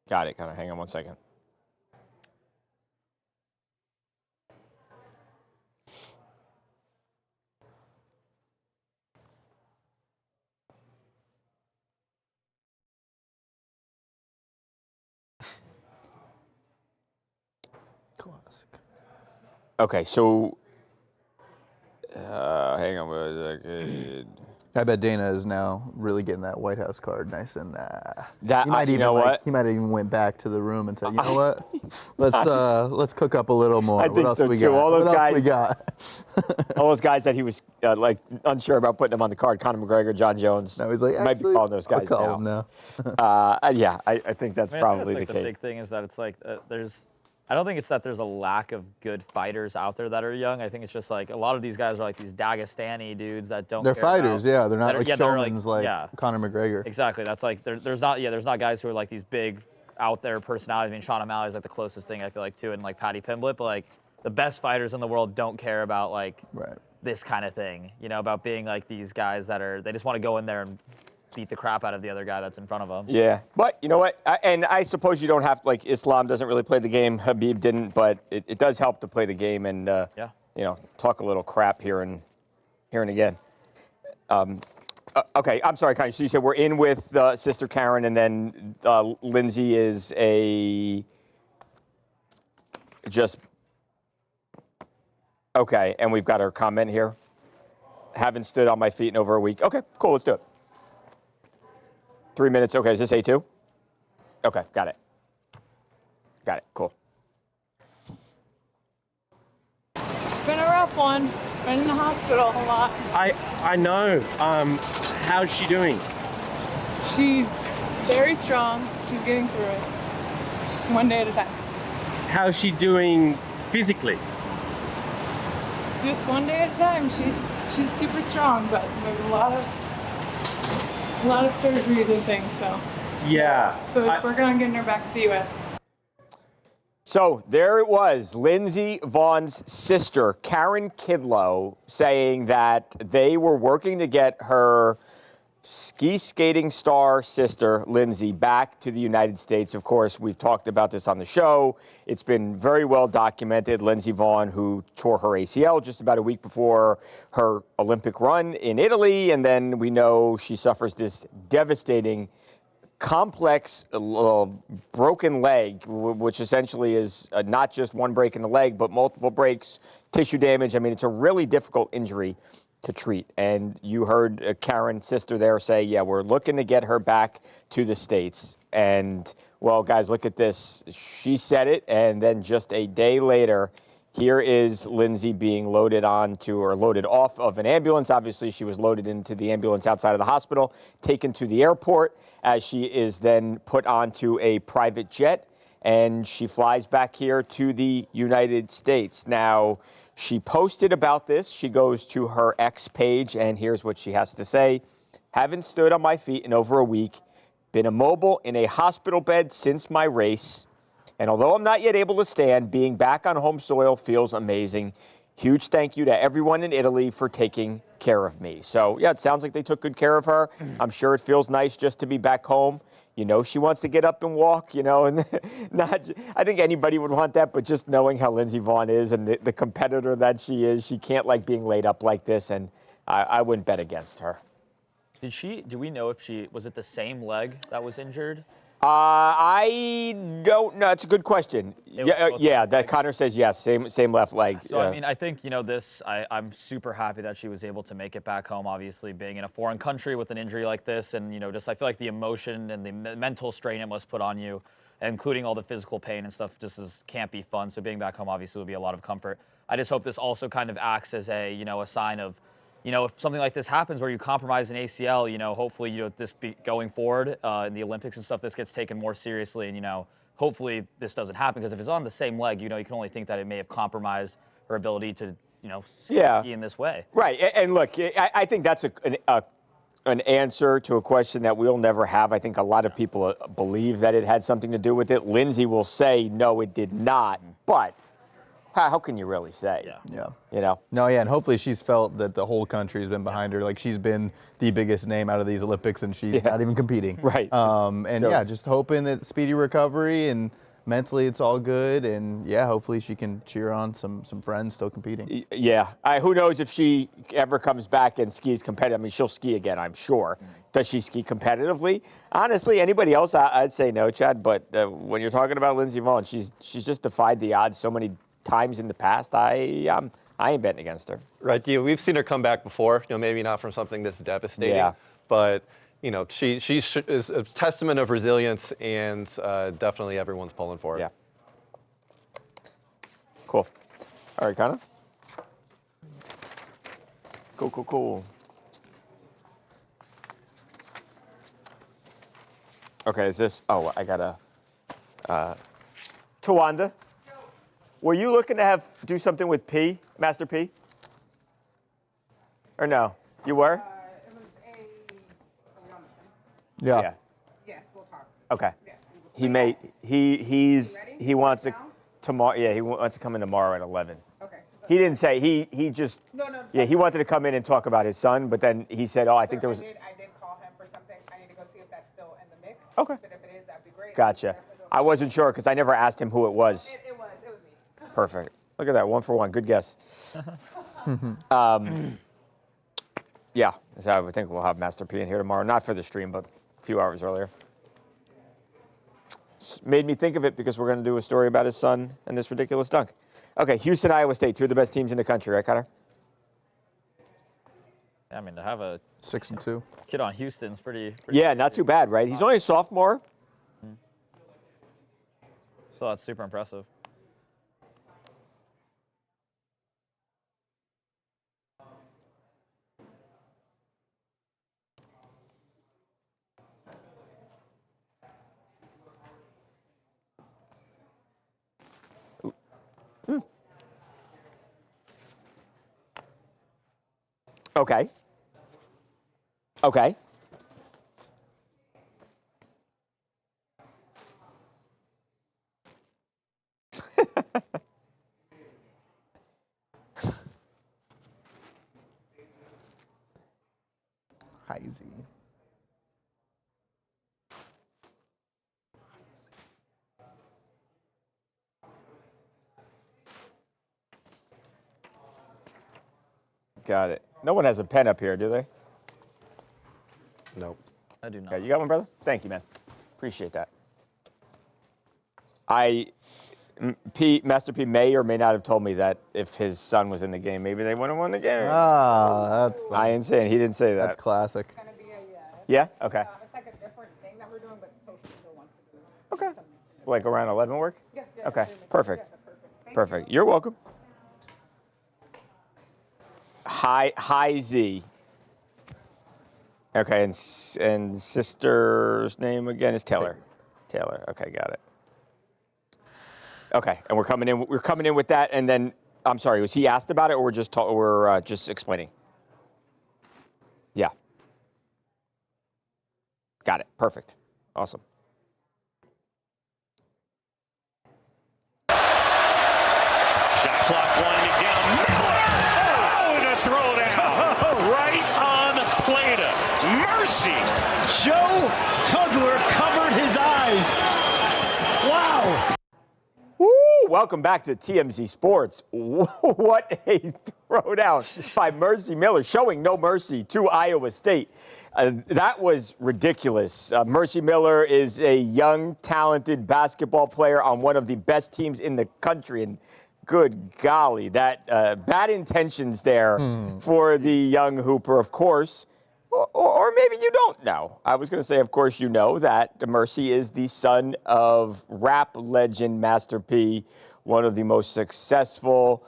Got it. Kind of hang on one second. Classic. Okay, so hang on one second. I bet Dana is now really getting that White House card nice and That he might you even know what? he might have even went back to the room and said, you know what? Let's cook up a little more. I What think else so we too. got? All those what guys, else we got? all those guys that he was unsure about putting them on the card. Conor McGregor, John Jones. No, he's like, might be calling those guys I'll call him now. now. Yeah, I think that's probably the the case. big thing is that it's like I don't think it's that there's a lack of good fighters out there that are young. I think it's just like a lot of these guys are like these Dagestani dudes that don't. They're care fighters, about, They're not like showmans like yeah. Conor McGregor. Exactly. That's like there's not guys who are like these big out there personalities. I mean, Sean O'Malley is like the closest thing I feel like to, and like Paddy Pimblett. But like the best fighters in the world don't care about like this kind of thing. About being like these guys that they just want to go in there and beat the crap out of the other guy that's in front of him. Yeah, but you know what? And I suppose you don't have, like, Islam doesn't really play the game. Habib didn't, but it does help to play the game and, you know, talk a little crap here and again. Okay, I'm sorry, Connie. So you said we're in with Sister Karen, and then Lindsay is okay, and we've got her comment here. Haven't stood on my feet in over a week. Okay, cool, let's do it. 3 minutes, okay, is this A2? Okay, got it. Got it, cool. It's been a rough one. Been in the hospital a lot. I know. How's she doing? She's very strong. She's getting through it. One day at a time. How's she doing physically? It's just one day at a time. She's super strong, but there's a lot of surgeries and things, so. Yeah. So it's working on getting her back to the U.S. So there it was, Lindsay Vonn's sister, Karen Kidlow, saying that they were working to get her ski skating star sister, Lindsay, back to the United States. Of course, we've talked about this on the show. It's been very well documented. Lindsay Vonn, who tore her ACL just about a week before her Olympic run in Italy, and then we know she suffers this devastating complex broken leg, which essentially is not just one break in the leg, but multiple breaks, tissue damage. I mean, it's a really difficult injury to treat. And you heard Karen's sister there say, yeah, we're looking to get her back to the States. And, well, guys, look at this. She said it, and then just a day later, here is Lindsay being loaded off of an ambulance. Obviously, she was loaded into the ambulance outside of the hospital, taken to the airport, as she is then put onto a private jet, and she flies back here to the United States. Now, she posted about this. She goes to her X page, and here's what she has to say. Haven't stood on my feet in over a week. Been immobile in a hospital bed since my race. And although I'm not yet able to stand, being back on home soil feels amazing. Huge thank you to everyone in Italy for taking care of me. So, yeah, it sounds like they took good care of her. I'm sure it feels nice just to be back home. You know, she wants to get up and walk, you know, and I think anybody would want that, but just knowing how Lindsay Vonn is and the competitor that she is, she can't like being laid up like this, and I wouldn't bet against her. Do we know if was it the same leg that was injured? I don't know. It's a good question. Yeah, that Connor says yes, same left leg. So, I mean, I think, you know, I'm super happy that she was able to make it back home, obviously, being in a foreign country with an injury like this. And, you know, just I feel like the emotion and the mental strain it must put on you, including all the physical pain and stuff, can't be fun. So being back home, obviously, would be a lot of comfort. I just hope this also kind of acts as a sign of, you know, if something like this happens where you compromise an ACL, you know, hopefully, you know, this be going forward in the Olympics and stuff, this gets taken more seriously. And, you know, hopefully this doesn't happen, because if it's on the same leg, you know, you can only think that it may have compromised her ability to, you know, ski in this way. Right. And look, I think that's an answer to a question that we'll never have. I think a lot of people believe that it had something to do with it. Lindsay will say, no, it did not. But how can you really say? Yeah. You know? No, yeah, and hopefully she's felt that the whole country's been behind her. Like, she's been the biggest name out of these Olympics, and she's not even competing. Right. And yeah, just hoping that speedy recovery, and mentally it's all good, and yeah, hopefully she can cheer on some friends still competing. Yeah. Who knows if she ever comes back and skis competitive. I mean, she'll ski again, I'm sure. Does she ski competitively? Honestly, anybody else, I'd say no, Chad. But when you're talking about Lindsay Vonn, she's just defied the odds so many times in the past. I ain't betting against her. Right, we've seen her come back before. You know, maybe not from something this devastating, but you know, she is a testament of resilience, and definitely everyone's pulling for it. Yeah. Cool. All right, Connor. Cool. Okay, is this? Oh, I gotta. Tawanda. Were you looking to do something with P, Master P? Or no? You were? It was are we on the Yeah. Yeah. Yes, we'll talk. Okay. Yes. He wants to Now? tomorrow. Yeah, he wants to come in tomorrow at 11. Okay. He didn't say he just. No. Yeah, he wanted to come in and talk about his son, but then he said, "Oh, I think there was." I did call him for something. Okay. But if it is, that'd be great. Gotcha. I wasn't sure because I never asked him who it was. It was me. Perfect. Look at that, 1 for 1. Good guess. Yeah, so I would think we'll have Master P in here tomorrow. Not for the stream, but a few hours earlier. Made me think of it because we're going to do a story about his son and this ridiculous dunk. Okay, Houston, Iowa State, 2 of the best teams in the country, right, Connor? I mean, to have a 6-2. kid on Houston's pretty Yeah, not too bad, right? He's only a sophomore. So that's super impressive. Okay. Okay. Heisey. Got it. No one has a pen up here, do they? Nope. I do not. Okay, you got one, brother? Thank you, man. Appreciate that. Master P may or may not have told me that if his son was in the game, maybe they wouldn't have won the game. Ah, that's I funny. ain't saying he didn't say that. That's classic. It's gonna be Yeah? Okay. it's like a different thing that we're doing, but social media wants to do. Okay. Some- Like around 11 work? Yeah, Okay, absolutely. perfect. Yeah, that's perfect. Thank Perfect. You're welcome. Hi Z. Okay, and sister's name again is Taylor. Taylor. Okay, got it. Okay, and we're coming in. We're coming in with that, and then I'm sorry. Was he asked about it, or we're just explaining? Yeah. Got it. Perfect. Awesome. Shot clock winding down. Miller! Oh, and a throwdown. Right on Plata. Mercy. Joe Tugler covered his eyes. Wow. Woo! Welcome back to TMZ Sports. What a throwdown by Mercy Miller, showing no mercy to Iowa State. That was ridiculous. Mercy Miller is a young, talented basketball player on one of the best teams in the country. And good golly, that bad intentions there for the young hooper, of course. Or maybe you don't know. I was going to say, of course, you know that Mercy is the son of rap legend Master P, one of the most successful,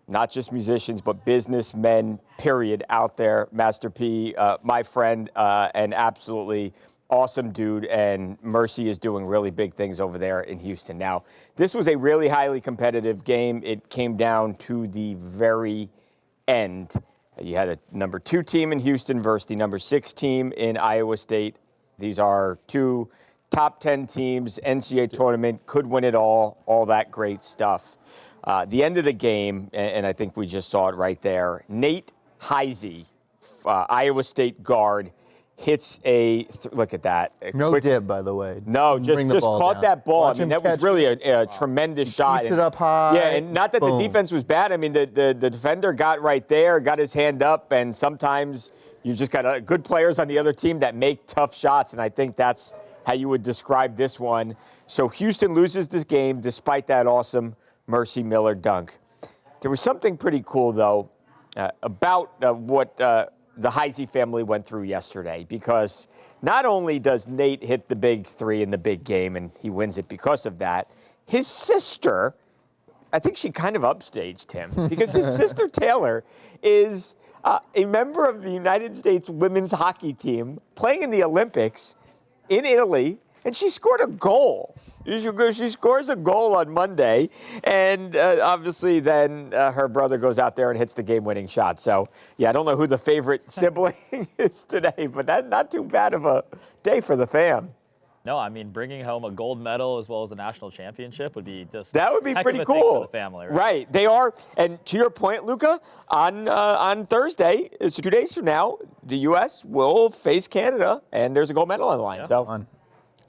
not just musicians, but businessmen, period, out there. Master P, my friend, and absolutely awesome dude. And Mercy is doing really big things over there in Houston. Now, this was a really highly competitive game. It came down to the very end. You had a number 2 team in Houston versus the number 6 team in Iowa State. These are 2 top 10 teams, NCAA tournament, could win it all that great stuff. The end of the game, and I think we just saw it right there, Heisey, Iowa State guard, hits look at that. No dip, by the way. No, just caught down. that ball. Watch I mean, him that was catch really it. a tremendous shot. Keeps it up high. Yeah, and not that Boom. the defense was bad. I mean, the defender got right there, got his hand up, and sometimes you just got good players on the other team that make tough shots, and I think that's how you would describe this one. So Houston loses this game despite that awesome Mercy Miller dunk. There was something pretty cool, though, about what the Heisey family went through yesterday, because not only does Nate hit the big 3 in the big game, and he wins it because of that, his sister, I think she kind of upstaged him, because his sister Taylor is a member of the United States women's hockey team playing in the Olympics in Italy, and she scored a goal. She scores a goal on Monday, and obviously then her brother goes out there and hits the game-winning shot. So, yeah, I don't know who the favorite sibling is today, but that's not too bad of a day for the fam. No, I mean, bringing home a gold medal as well as a national championship would be just that would be heck pretty of a thing cool for the family, right? Right, they are. And to your point, Luca, on Thursday, so 2 days from now, the U.S. will face Canada, and there's a gold medal on the line. Yeah. So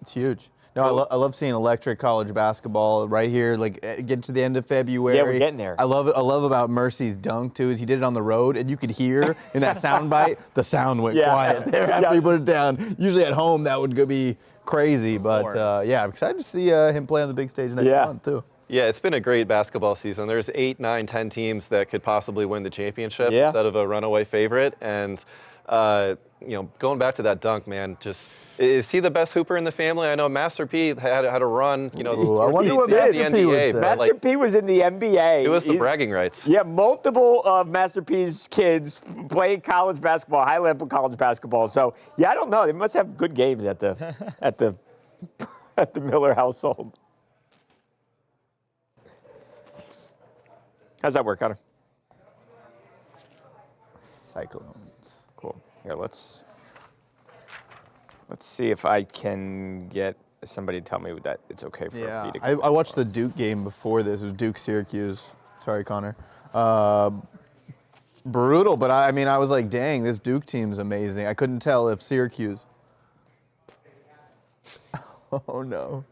It's huge. No, I love seeing electric college basketball right here. Like get to the end of February. Yeah, we're getting there. I love it. I love about Mercy's dunk too is he did it on the road, and you could hear in that sound bite the sound went quiet there after he put it down. Usually at home that would be crazy, but yeah, I'm excited to see him play on the big stage next month too. Yeah, it's been a great basketball season. There's 8, 9, 10 teams that could possibly win the championship instead of a runaway favorite. And you know, going back to that dunk, man, just is he the best hooper in the family? I know Master P had a run. You know, I wonder what the NBA. Master P was in the NBA. It was the bragging rights. Yeah, multiple of Master P's kids playing college basketball, high-level college basketball. So yeah, I don't know. They must have good games at the at the Miller household. How's that work, Connor? Cyclones. Cool. Here, let's see if I can get somebody to tell me that it's okay for me to go. I watched the Duke game before this. It was Duke-Syracuse. Sorry, Connor. Brutal, but I mean, I was like, dang, this Duke team's amazing. I couldn't tell if Syracuse. Oh, no.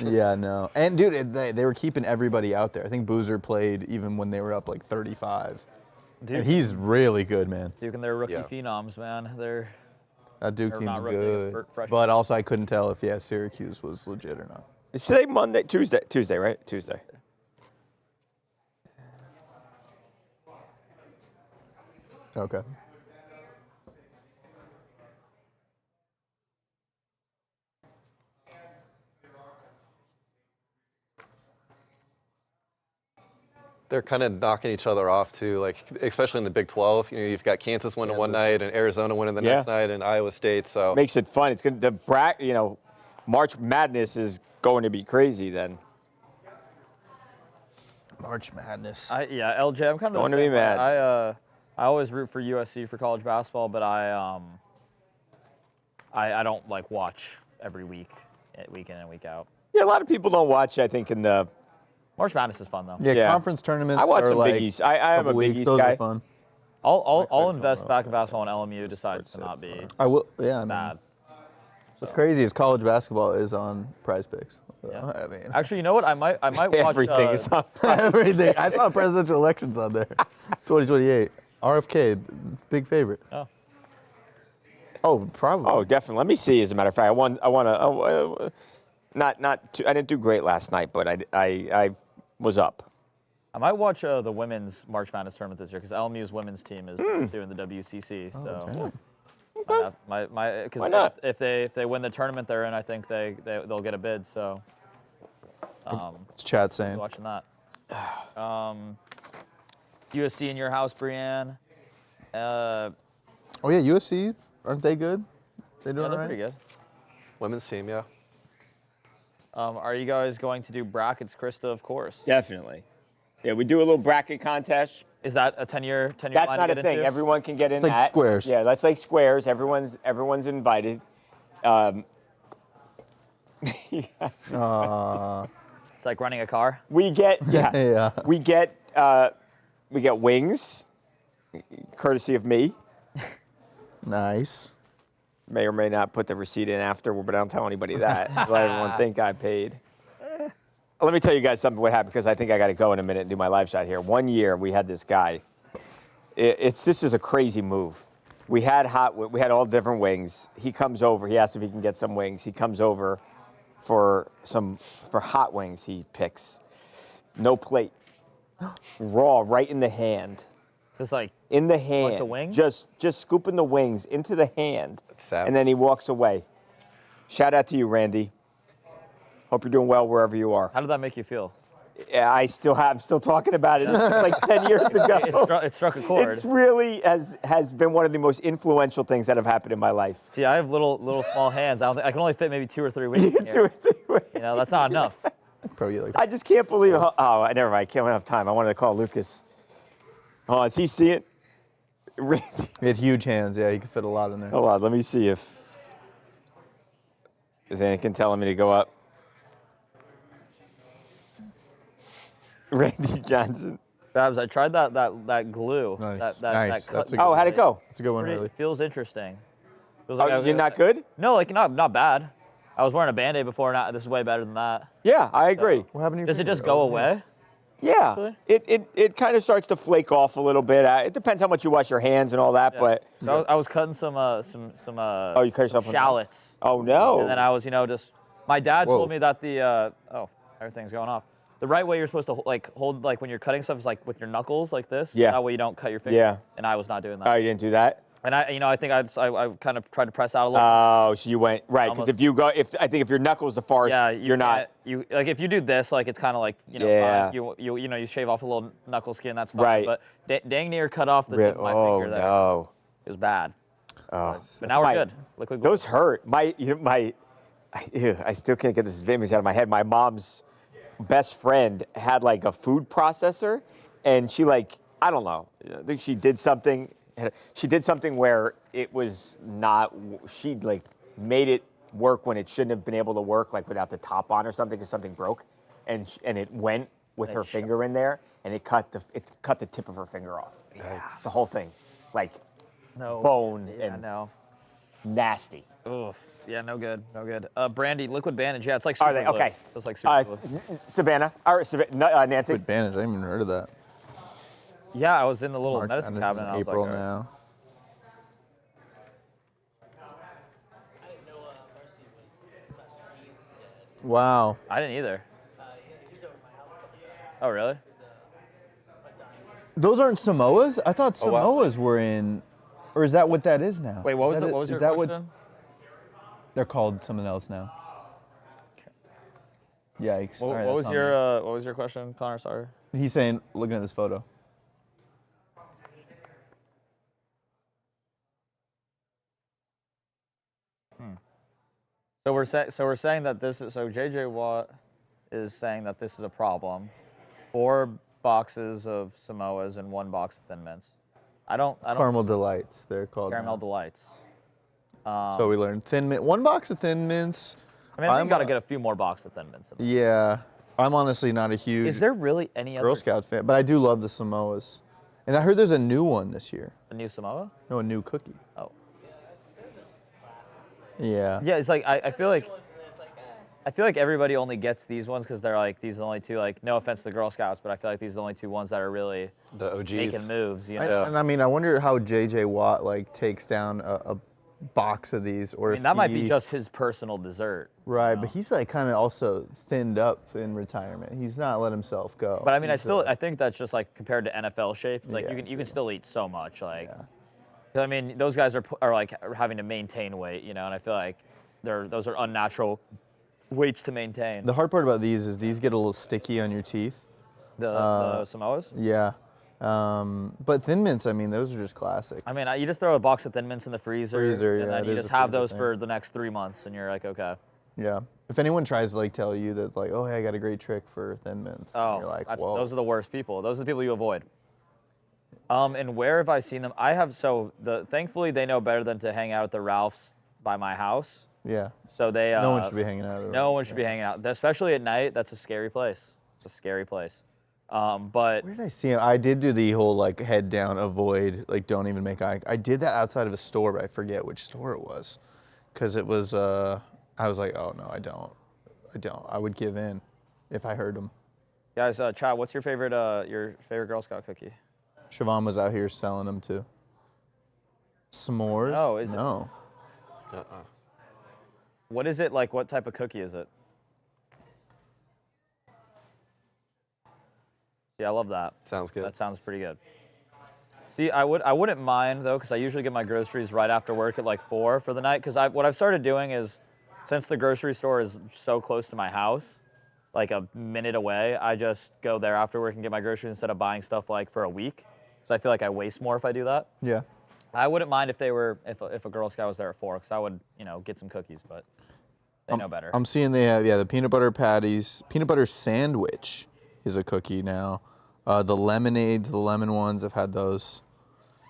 Yeah, no. And, dude, they were keeping everybody out there. I think Boozer played even when they were up like 35. Duke, and he's really good, man. Duke and their rookie phenoms, man. That Duke team's not rookie, good. freshman. But also, I couldn't tell if, Syracuse was legit or not. Is today Monday? Tuesday, right? Tuesday. Okay. They're kind of knocking each other off too, like especially in the Big 12. You know, you've got Kansas winning one night and Arizona winning the next night, and Iowa State. So makes it fun. It's going to March Madness is going to be crazy then. March Madness. LJ, I'm kind of going to be mad. I always root for USC for college basketball, but I don't like watch every week in and week out. Yeah, a lot of people don't watch. I think in the March Madness is fun though. Yeah, conference tournaments. I watch are the like Big East. I am a Big East Those guy. are fun. I'll invest back in basketball when LMU decides to not be I will. Yeah, I mean, bad. what's crazy is college basketball is on Prize Picks. Yeah. I mean, Actually, you know what? I might watch Everything is on. everything. I saw presidential elections on there. 2028. RFK, big favorite. Oh. Oh, probably. Oh, definitely. Let me see. As a matter of fact, I want to. I didn't do great last night, but I was up. I might watch the women's March Madness tournament this year because LMU's women's team is doing the WCC. So because Why not? if they win the tournament they're in, I think they'll get a bid. So It's Chad saying. watching that. USC in your house, Brianne. Oh yeah, USC. Aren't they good? They doing Yeah, they're all right? pretty good. women's team, yeah. Are you guys going to do brackets, Krista? Of course. Definitely. Yeah, we do a little bracket contest. Is that a 10-year That's line not to a get thing. into? Everyone can get in It's like that. squares. Yeah, that's like squares. Everyone's invited. It's like running a car. We get Yeah. we get wings, courtesy of me. Nice. May or may not put the receipt in after, but I don't tell anybody that. Let everyone think I paid. Let me tell you guys something what happened because I think I got to go in a minute and do my live shot here. One year we had this guy. This is a crazy move. We had all different wings. He comes over. He asks if he can get some wings. He comes over for hot wings. He picks no plate, raw right in the hand. Just like In the hand. the wing? Just scooping the wings into the hand. That's savage. And then he walks away. Shout out to you, Randy. Hope you're doing well wherever you are. how did that make you feel? Yeah, I'm still talking about it. Like 10 years ago. It struck a chord. It's really has been one of the most influential things that have happened in my life. See, I have little small hands. I can only fit maybe 2 or 3 wings in here. You know, that's not enough. Probably like I just can't believe it. Oh, never mind. I can't have time. I wanted to call Lucas. Oh, is he see it? Randy. he had huge hands. Yeah, he could fit a lot in there. Hold on. Let me see if is Anakin telling me to go up. Randy Johnson. Babs, I tried that glue. Nice. That Nice. cut That's a glue. good Oh, how'd it go? That's a good one, Pretty- really. Feels interesting. Feels like You're not good? No, like not bad. I was wearing a Band-Aid before, this is way better than that. Yeah, I agree. What happened to your Does it finger? just go away? Yeah, Actually? it kind of starts to flake off a little bit. It depends how much you wash your hands and all that, but. So I was cutting some Oh, you cut yourself on that? shallots. Oh no. And then I was, just. My dad told me that the everything's going off. The right way you're supposed to hold when you're cutting stuff is like with your knuckles like this. Yeah. That way you don't cut your finger. Yeah. And I was not doing that. Oh, you didn't do that? And I think I kind of tried to press out a little. Oh, so you went right because Almost. if your knuckles the farthest, Yeah, you're not. You if you do this, it's kind of like Yeah. you shave off a little knuckle skin, that's fine. Right. But dang near cut off the tip of my finger there. No. It was bad. Oh, But now we're good. Liquid gold. Those hurt. I still can't get this image out of my head. My mom's best friend had a food processor, and she I don't know. I think she did something. She did something where it was not. She made it work when it shouldn't have been able to work, without the top on or something, because something broke, and it went with her finger in there, and it cut the tip of her finger off. Yeah. The whole thing, No. bone Yeah, and no. nasty. Oof. Yeah, no good. No good. Brandy, liquid bandage. Yeah, it's like Are super they glue. okay? It's like super glue. Savannah or Nancy. Liquid bandage. I haven't even heard of that. Yeah, I was in the little March medicine Madness is cabinet. in And I was April like, now. Wow. I didn't either. Oh, really? Those aren't Samoas? I thought Oh, wow. Samoas were in, or is that what that is now? Wait, what Is was that what was is your that question? They're called something else now. Yikes. What, All right, what was that's on your what was your question, Connor? Sorry. me. He's saying, looking at this photo. So we're saying that this is JJ Watt is saying that this is a problem. 4 boxes of Samoas and 1 box of Thin Mints. I don't Caramel Delights, they're called. Caramel now. Delights. So we learned Thin Mint. 1 box of Thin Mints. I mean, I think you got to get a few more boxes of Thin Mints. Yeah. I'm honestly not a huge Is there really any Girl other Scout fan, but I do love the Samoas. And I heard there's a new one this year. a new Samoa? No, a new cookie. Oh. Yeah. Yeah, it's like I feel like everybody only gets these ones because they're like these are the only 2. Like, no offense to Girl Scouts, but I feel like these are the only 2 ones that are really The OGs. making moves. You know? And I mean, I wonder how JJ Watt takes down a box of these, or I mean, if that might be he- just his personal dessert. right. you know? But he's kind of also thinned up in retirement. He's not let himself go. But I mean, He's, I think that's just compared to NFL shape. It's Yeah, you can still eat so much. yeah. 'Cause I mean, those guys are having to maintain weight, and I feel like those are unnatural weights to maintain. The hard part about these is these get a little sticky on your teeth. The Samoas. Yeah. But Thin Mints, I mean, those are just classic. I mean, you just throw a box of Thin Mints in the freezer, Freezer, and yeah, then it you is just a have freezer those thing. for the next 3 months, and you're like, okay. Yeah. If anyone tries to tell you that oh, hey, I got a great trick for Thin Mints, Oh, you're like, that's- whoa. those are the worst people. Those are the people you avoid. And where have I seen them? Thankfully they know better than to hang out at the Ralph's by my house. Yeah. So they No one should be hanging out. No one should be hanging out, especially at night. That's a scary place. It's a scary place. But Where did I see him? I did do the whole head down, avoid, don't even make eye. I did that outside of a store, but I forget which store it was, because it was. I was like, oh no, I don't. I would give in, if I heard him. guys, Chad, what's your favorite Girl Scout cookie? Siobhan was out here selling them too. S'mores? No, is it? No. What is it like? What type of cookie is it? Yeah, I love that. Sounds good. That sounds pretty good. See, I wouldn't mind though, because I usually get my groceries right after work at 4 for the night. Because what I've started doing is, since the grocery store is so close to my house, like a minute away, I just go there after work and get my groceries instead of buying stuff for a week. So I feel like I waste more if I do that. Yeah. I wouldn't mind if a Girl Scout was there at 4, because I would get some cookies, but they know better. I'm seeing they have the peanut butter patties. Peanut butter sandwich is a cookie now. The lemonades, the lemon ones, I've had those.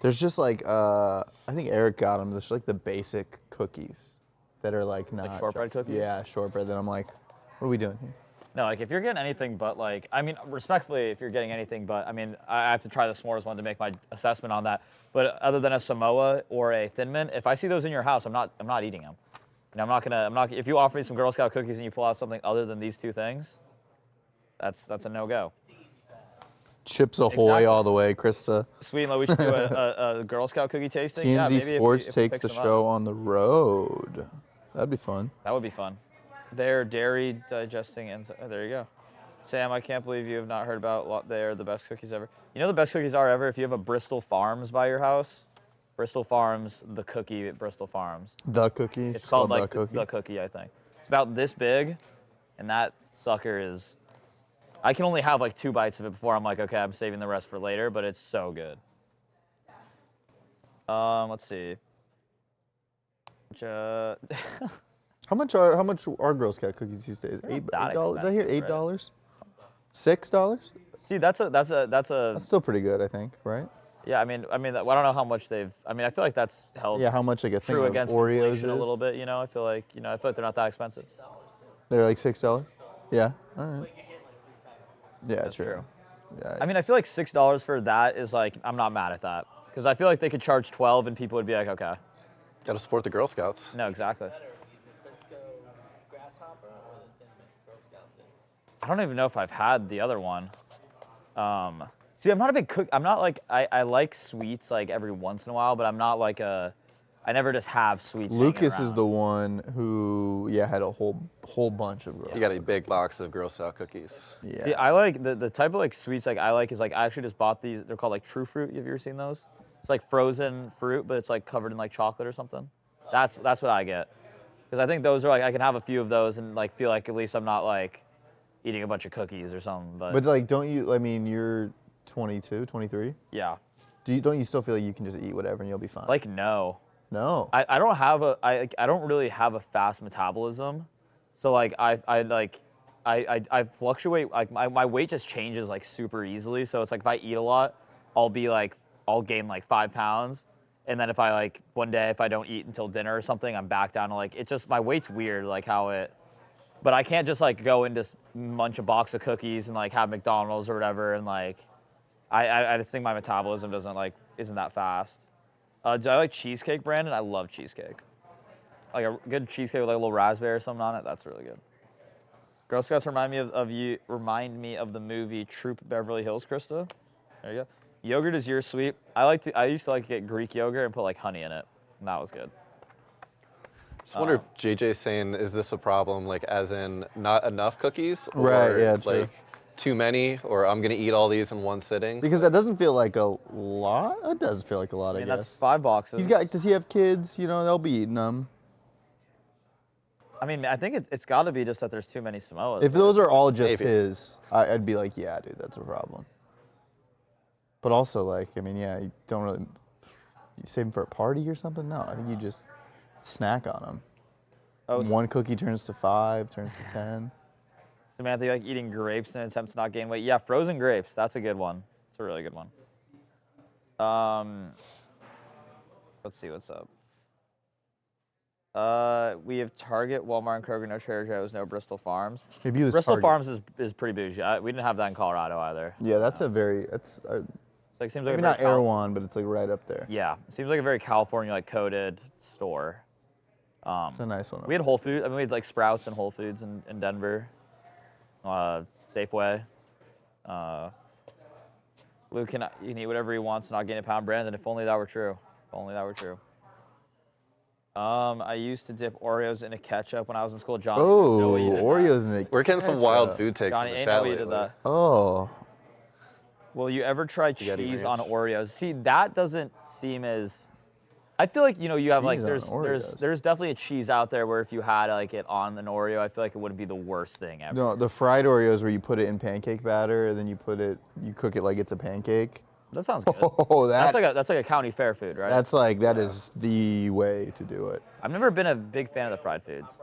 There's just I think Eric got them. There's the basic cookies that are not shortbread cookies? Yeah, shortbread. Then I'm like, what are we doing here? No, like if you're getting anything but like, I mean, respectfully, if you're getting anything but, I mean, I have to try the s'mores one to make my assessment on that. But other than a Samoa or a Thin Mint, if I see those in your house, I'm not eating them. And I'm not. If you offer me some Girl Scout cookies and you pull out something other than these two things, that's a no-go. Chips Ahoy Exactly. all the way, Krista. Sweet and low, we should do a Girl Scout cookie tasting. TMZ Yeah, maybe Sports if we takes pick the some show up. on the road. That'd be fun. That would be fun. They're dairy digesting, and there you go. Sam, I can't believe you have not heard about they're the best cookies ever. You know the best cookies are ever if you have a Bristol Farms by your house. Bristol Farms, the cookie at Bristol Farms. The cookie? It's called like the cookie? the cookie, I think. It's about this big, and that sucker is. I can only have like 2 bites of it before I'm like, okay, I'm saving the rest for later, but it's so good. Let's see. How much are Girl Scout cookies these days? $8. Did I hear $8? $6? See, that's still pretty good, I think, right? Yeah, I mean, I don't know how much they've. I mean, I feel like that's held. Yeah, how much like a thing true of against Oreos inflation is? a little bit. You know, I feel like they're not that expensive. They're like $6. Yeah. All right. Yeah, That's true. true. Yeah, I mean, I feel like $6 for that is like I'm not mad at that because I feel like they could charge 12 and people would be like, okay. Got to support the Girl Scouts. No, exactly. I don't even know if I've had the other one. See, I'm not a big cook. I'm not like I like sweets like every once in a while, but I'm not like I never just have sweets. Lucas is the one who had a whole bunch of Girl You got a big box of Girl Scout cookies. Yeah. See, I like the type of like sweets like I like is like I actually just bought these. They're called like True Fruit. Have you ever seen those? It's like frozen fruit, but it's like covered in like chocolate or something. That's what I get. Because I think those are like I can have a few of those and like feel like at least I'm not like eating a bunch of cookies or something. But like, don't you? I mean, you're 22, 23. Yeah. Don't you still feel like you can just eat whatever and you'll be fine? Like no. No. I don't have I don't really have a fast metabolism, so like I fluctuate, like my weight just changes like super easily. So it's like if I eat a lot, I'll gain like 5 pounds, and then if I like one day if I don't eat until dinner or something, I'm back down to like it just my weight's weird like how it. But I can't just like go and just munch a box of cookies and like have McDonald's or whatever and like I just think my metabolism isn't that fast. Do I like cheesecake, Brandon? I love cheesecake. Like a good cheesecake with like a little raspberry or something on it. That's really good. Girl Scouts remind me of the movie Troop Beverly Hills, Krista. There you go. Yogurt is your sweet. I used to like to get Greek yogurt and put like honey in it, and that was good. Just wonder if JJ's saying, is this a problem, like as in not enough cookies, or Right, yeah, true. like too many, or I'm gonna eat all these in one sitting? Because that doesn't feel like a lot. It does feel like a lot, I guess. That's 5 boxes. Does he have kids? You know, they'll be eating them. I mean, I think it's got to be just that there's too many Samoas. If those are all just Maybe. his, I'd be like, yeah, dude, that's a problem. But also, like, I mean, yeah, you don't really, you save them for a party or something? No, I think you just snack on them. Oh, One cookie turns to 5, turns to 10. Samantha, you like eating grapes in an attempt to not gain weight? Yeah, frozen grapes. That's a good one. It's a really good one. Let's see what's up. We have Target, Walmart, and Kroger. No Trader Joe's, no Bristol Farms. Maybe it was Bristol Target. Farms is pretty bougie. We didn't have that in Colorado either. Yeah, that's a very, that's Like seems like maybe a not very Erewhon, but it's like right up there. Yeah, it seems like a very California like coded store. It's a nice one. We had Whole Foods. I mean, we had like Sprouts and Whole Foods in Denver. Safeway. Luke you can eat whatever he wants and not gain a pound. Brandon, if only that were true. If only that were true. I used to dip Oreos into ketchup when I was in school. Johnny, Oh, Oreos in the We're getting some wild food takes Johnny, in the ain't chat know you did lately. that. Oh. Will you ever try Spaghetti cheese ranch. on Oreos? See, that doesn't seem as. I feel like you have like Cheese on Oreos. there's definitely a cheese out there where if you had like it on an Oreo, I feel like it wouldn't be the worst thing ever. No, the fried Oreos where you put it in pancake batter and then you cook it like it's a pancake. That sounds good. Oh, that's like a county fair food, right? that is the way to do it. I've never been a big fan of the fried foods.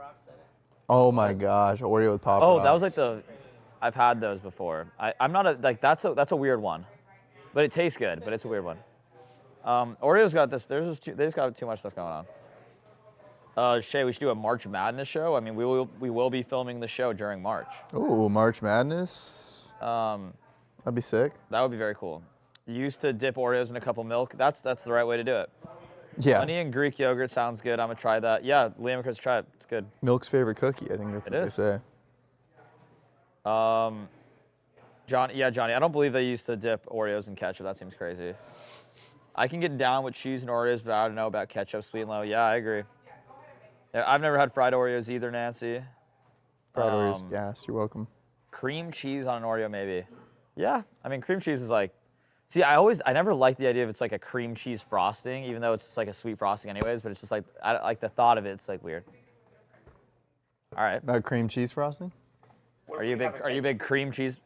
Oh my gosh, Oreo with Pop Oh, that was Rocks. like I've had those before. I'm not that's a weird one, but it tastes good. But it's a weird one. Oreo's got this. They just got too much stuff going Shay, we should do a March Madness show. I mean, we will be filming the show during March. Ooh, March Madness. That'd be sick. That would be very cool. You used to dip Oreos in a cup of milk. That's the right way to do it. Yeah. Honey and Greek yogurt sounds good. I'm gonna try that. Yeah, Liam and Chris, try it. It's good. Milk's favorite cookie. I think that's what they say. Johnny, I don't believe they used to dip Oreos in ketchup. That seems crazy. I can get down with cheese and Oreos, but I don't know about ketchup, sweet and low. Yeah, I agree. Yeah, I've never had fried Oreos either, Nancy. Fried Oreos, yes, you're welcome. Cream cheese on an Oreo, maybe. Yeah, I mean, cream cheese is like, see, I never liked the idea of it's like a cream cheese frosting, even though it's just like a sweet frosting anyways, but it's just like, I like the thought of it, it's like weird. All right. About cream cheese frosting? Are you a big cream cheese?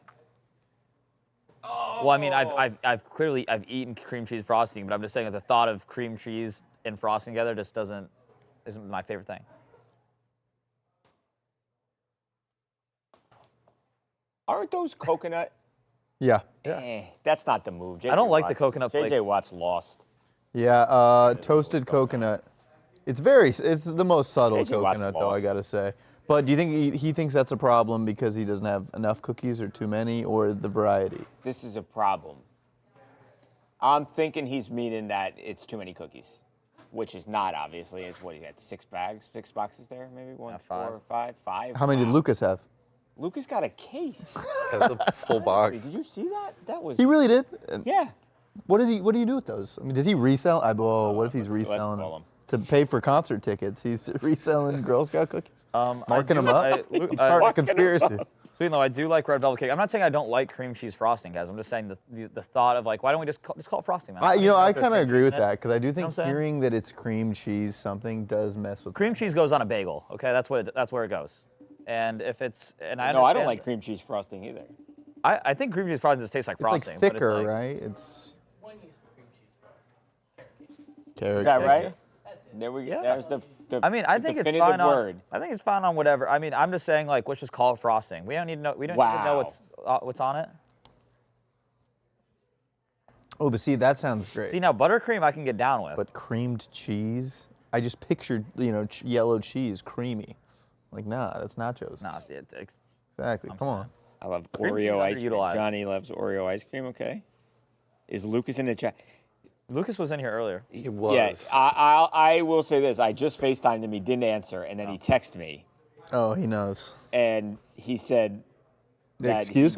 Well, I mean, I've clearly eaten cream cheese frosting, but I'm just saying that the thought of cream cheese and frosting together just isn't my favorite thing. Aren't those coconut? Yeah. That's not the move. I don't like the coconut flakes. JJ Watt's lost. Yeah, toasted coconut. It's the most subtle JJ Watt's coconut, though, I lost. gotta say. But do you think he thinks that's a problem because he doesn't have enough cookies or too many, or the variety? This is a problem. I'm thinking he's meaning that it's too many cookies, which is not, obviously. It's what, he had 6 boxes there, maybe? 1, 4, 5, 5. How many did Lucas have? Lucas got a case. That's a full box. Did you see that? That was. He really did. Yeah. What do you do with those? I mean, does he resell? What if he's reselling call them him. to pay for concert tickets? He's reselling Girl Scout cookies, marking them up. Marking Start a conspiracy. Sweet though, I do like red velvet cake. I'm not saying I don't like cream cheese frosting, guys. I'm just saying the thought of like, why don't we just call it frosting, man? I kind of agree with that because I do think what I'm saying? hearing that it's cream cheese something does mess with. Cream cheese goes on a bagel. Okay, that's where it goes. And if it's No, I don't like cream cheese frosting either. I think cream cheese frosting just tastes like It's frosting. like but thicker, it's like, right? It's. Is that right? There we go. Yeah. There's the I mean, I think it's definitive fine word. on. I think it's fine on whatever. I mean, I'm just saying like, let's just call it frosting. We don't need to know. We don't need to know what's on it. Oh, but see, that sounds great. See now, buttercream I can get down with. But creamed cheese, I just pictured yellow cheese, creamy. Like, nah, that's nachos. Nah, Exactly. Come on. I love Cream cheese Oreo ice cream. underutilized. Johnny loves Oreo ice cream. Okay. Is Lucas in the chat? Lucas was in here earlier. He was. Yes. I will say this. I just FaceTimed him. He didn't answer, and then he texted me, Oh, he knows. and he said The that excuse?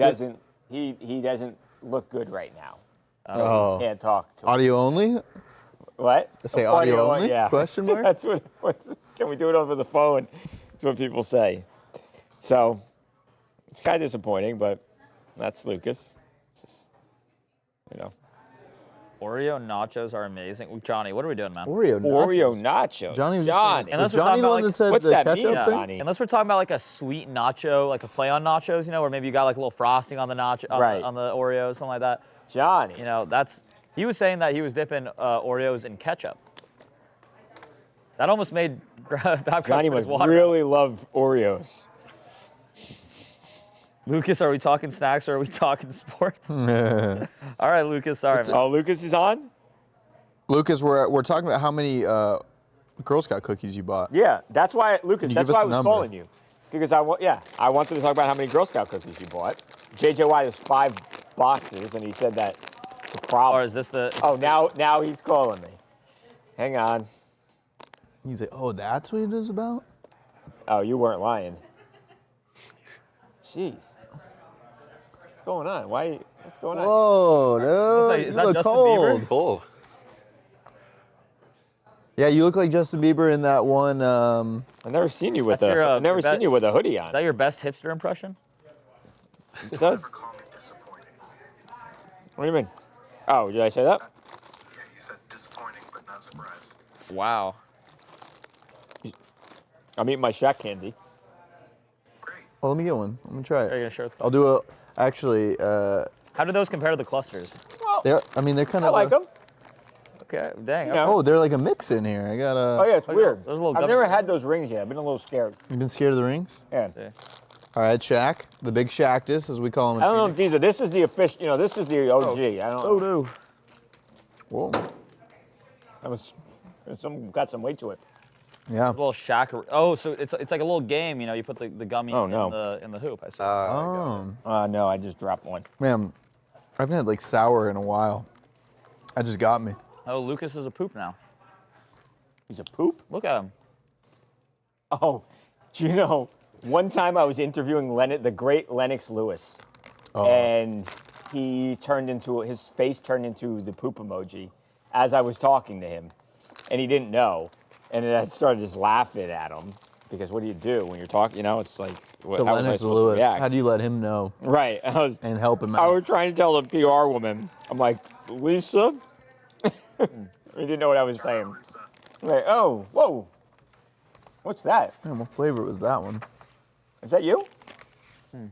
he doesn't look good right now. Oh. Can't talk to him. Audio only? What? Say audio only? Yeah. Question mark? That's can we do it over the phone? That's what people say. So it's kind of disappointing, but that's Lucas. It's just, Oreo nachos are amazing. Johnny, what are we doing, man? Oreo nachos. Johnny was Johnny. just Unless was we're Johnny talking the one about, that said what's the that ketchup mean, thing? Johnny? Unless we're talking about like a sweet nacho, like a play on nachos, where maybe you got like a little frosting on the nacho, on the Oreos, something like that. Johnny. He was saying that he was dipping Oreos in ketchup. That almost made Babcock Johnny spit his must water really love Oreos. Lucas, are we talking snacks or are we talking sports? All right, Lucas, sorry, man. Oh, Lucas is on? Lucas, we're talking about how many Girl Scout cookies you bought. Yeah, that's why, Lucas, you that's give us why I a was number? calling you. Because I wanted to talk about how many Girl Scout cookies you bought. JJY has 5 boxes, and he said that it's a problem. Or is this the... Oh, now he's calling me. Hang on. He's like, oh, that's what it is about? Oh, you weren't lying. Jeez. What's going on? What's going on? Whoa, dude. Is You that look Justin cold. Bieber? Cool. Yeah, you look like Justin Bieber in that one. I've never seen you with That's your, I've never seen you with a hoodie on. Is that your best hipster impression? It does. What do you mean? Oh, did I say that? Yeah, you said disappointing, but not surprised. Wow. I'm eating my Shaq candy. Well, let me get one. I'm gonna try Are you it. gonna share with I'll do a. Actually, How do those compare to the clusters? Well, they're kind I of. like them. Okay, dang. You know. Oh, they're like a mix in here. I got a. Oh yeah, it's weird. Those little I've gummy never bears. had those rings yet. I've been a little scared. You been scared of the rings? Yeah. All right, Shaq, the big Shaqtus, as we call him. I don't know if these are. This is the official. This is the OG. I don't. Oh no. Whoa. That was. Some got some weight to it. Yeah. A little Shaq. Oh, so it's like a little game. You know, you put the gummy Oh, no. in the hoop. I see. No, I just dropped one. Man, I haven't had like sour in a while. That just got me. Oh, Lucas is a poop now. He's a poop? Look at him. Oh, do you know, one time I was interviewing the great Lennox Lewis, and his face turned into the poop emoji as I was talking to him, and he didn't know. And then I started just laughing at him, because what do you do when you're talking, you know, it's like, how was I Lennox supposed to Lewis. react? How do you let him know? Right. And help him out. I was trying to tell the PR woman, I'm like, Lisa? I didn't know what I was saying. Like, oh, whoa. What's that? Man, what flavor was that one? Is that you? Kinda.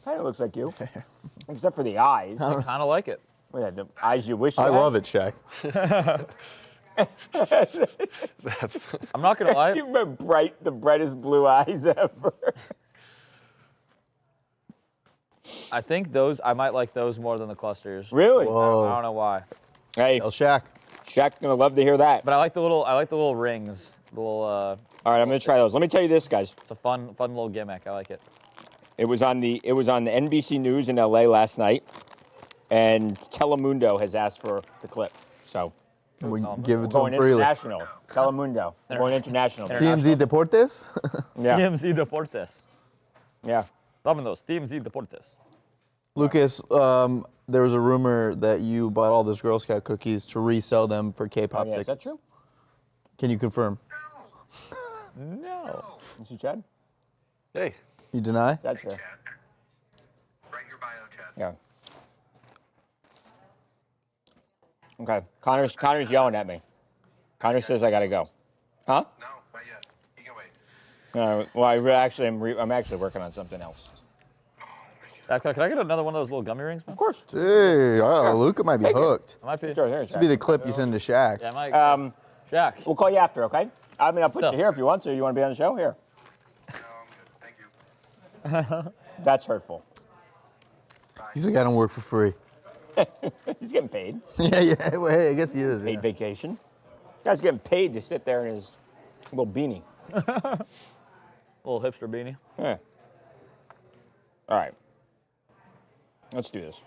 Kind of looks like you. Except for the eyes. I kind of like it. Wait, the eyes you wish you I had? love it, Shaq. I'm not gonna lie. You have the brightest blue eyes ever. I think I might like those more than the clusters. Really? Whoa. I don't know why. Hey, El Shaq. Shaq's gonna love to hear that. But I like the little rings. The little. All right, I'm gonna try those. Let me tell you this, guys. It's a fun little gimmick. I like it. It was on the NBC News in LA last night, and Telemundo has asked for the clip. So We give it to going him freely. international. Telemundo. We're going international. TMZ Deportes? Yeah. TMZ Deportes. Yeah. Vámonos, TMZ Deportes. Lucas, there was a rumor that you bought all those Girl Scout cookies to resell them for K-pop Yeah, tickets. is that true? Can you confirm? No. You see Chad? Hey. You deny? That's true. Write your bio, Chad. Yeah. Okay. Connor's yelling at me. Connor says I gotta go. Huh? No, not yet. You can wait. Well, I'm actually working on something else. Can I get another one of those little gummy rings, man? Of course. Hey, Luca might be Take it. hooked. I might be. Sure, here, This will be the clip you send to Shaq. Yeah, I might. Jack. We'll call you after, okay? I mean, I'll put Still. you here if you want to. You want to be on the show? Here. No, I'm good. Thank you. That's hurtful. He's like, I don't work for free. He's getting paid. yeah. Well, hey, I guess he is. Paid Yeah. vacation. Guy's getting paid to sit there in his little beanie. Little hipster beanie. Yeah. All right. Let's do this.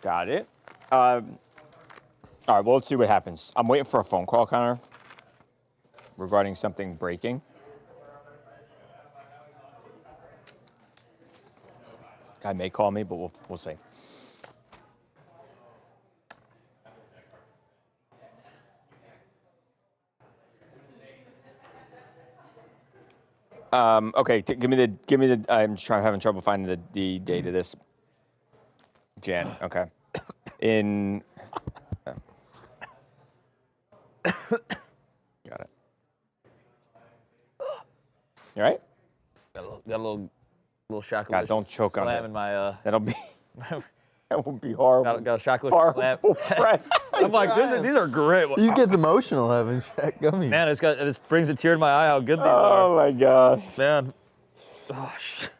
Got it. All right, well, let's see what happens. I'm waiting for a phone call, Connor, regarding something breaking. Guy may call me, but we'll see. Okay, give me the. I'm having trouble finding the date of this. Jan. Okay. In. Got it. You all right? Got a little shackle. God, don't choke on slam it. in my. That'll be. That would be horrible. Got a shackle slam. Horrible press. I'm like, these are great. He gets emotional having Shaq gummies. Man, it brings a tear to my eye how good these Oh are. my gosh. Man. Oh, shit.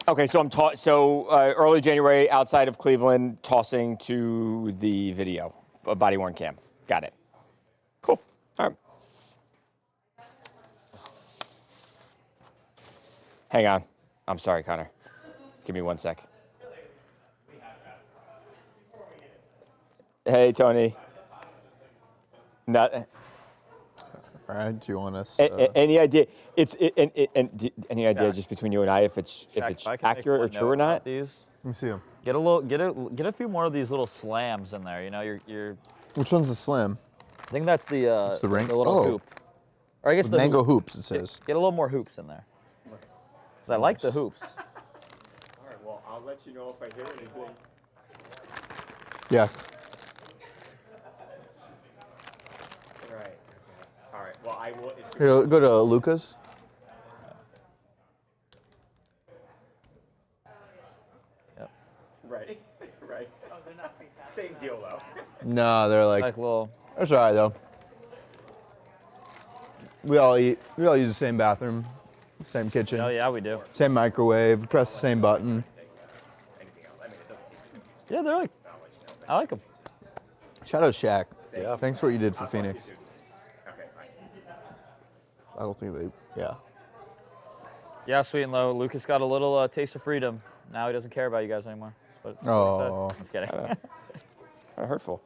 Okay, so early January outside of Cleveland, tossing to the video, body worn cam. Got it. Cool. All right. Hang on. I'm sorry, Connor. Give me 1 sec. Hey, Tony. Not. All right, do you want us? Any idea? Any idea just between you and I if it's If I can make accurate or one true or note about not? These. Let me see him. Get a few more of these little slams in there. You know, you're. Which one's the slim? I think that's the the ring? little Oh. hoop. Or I guess the Mango hoop. hoops, it says. Get a little more hoops in there. 'Cause I like the hoops. All right. Well, I'll let you know if I hear anything. Yeah. Right. All right. Well, I will. Here, go to Lucas. Yep. Right. Right. Oh, they're not same deal though. No, they're like, Like little. that's all right though. We all eat. We all use the same bathroom, same kitchen. Oh yeah, we do. Same microwave. We press the same button. Yeah, they're like, I like them. Shout out Shaq. Yeah. Thanks for what you did for Phoenix. I don't think they. Yeah. Yeah, sweet and low. Lucas got a little taste of freedom. Now he doesn't care about you guys anymore. That's what he Oh. said. Just kidding. Kind of hurtful.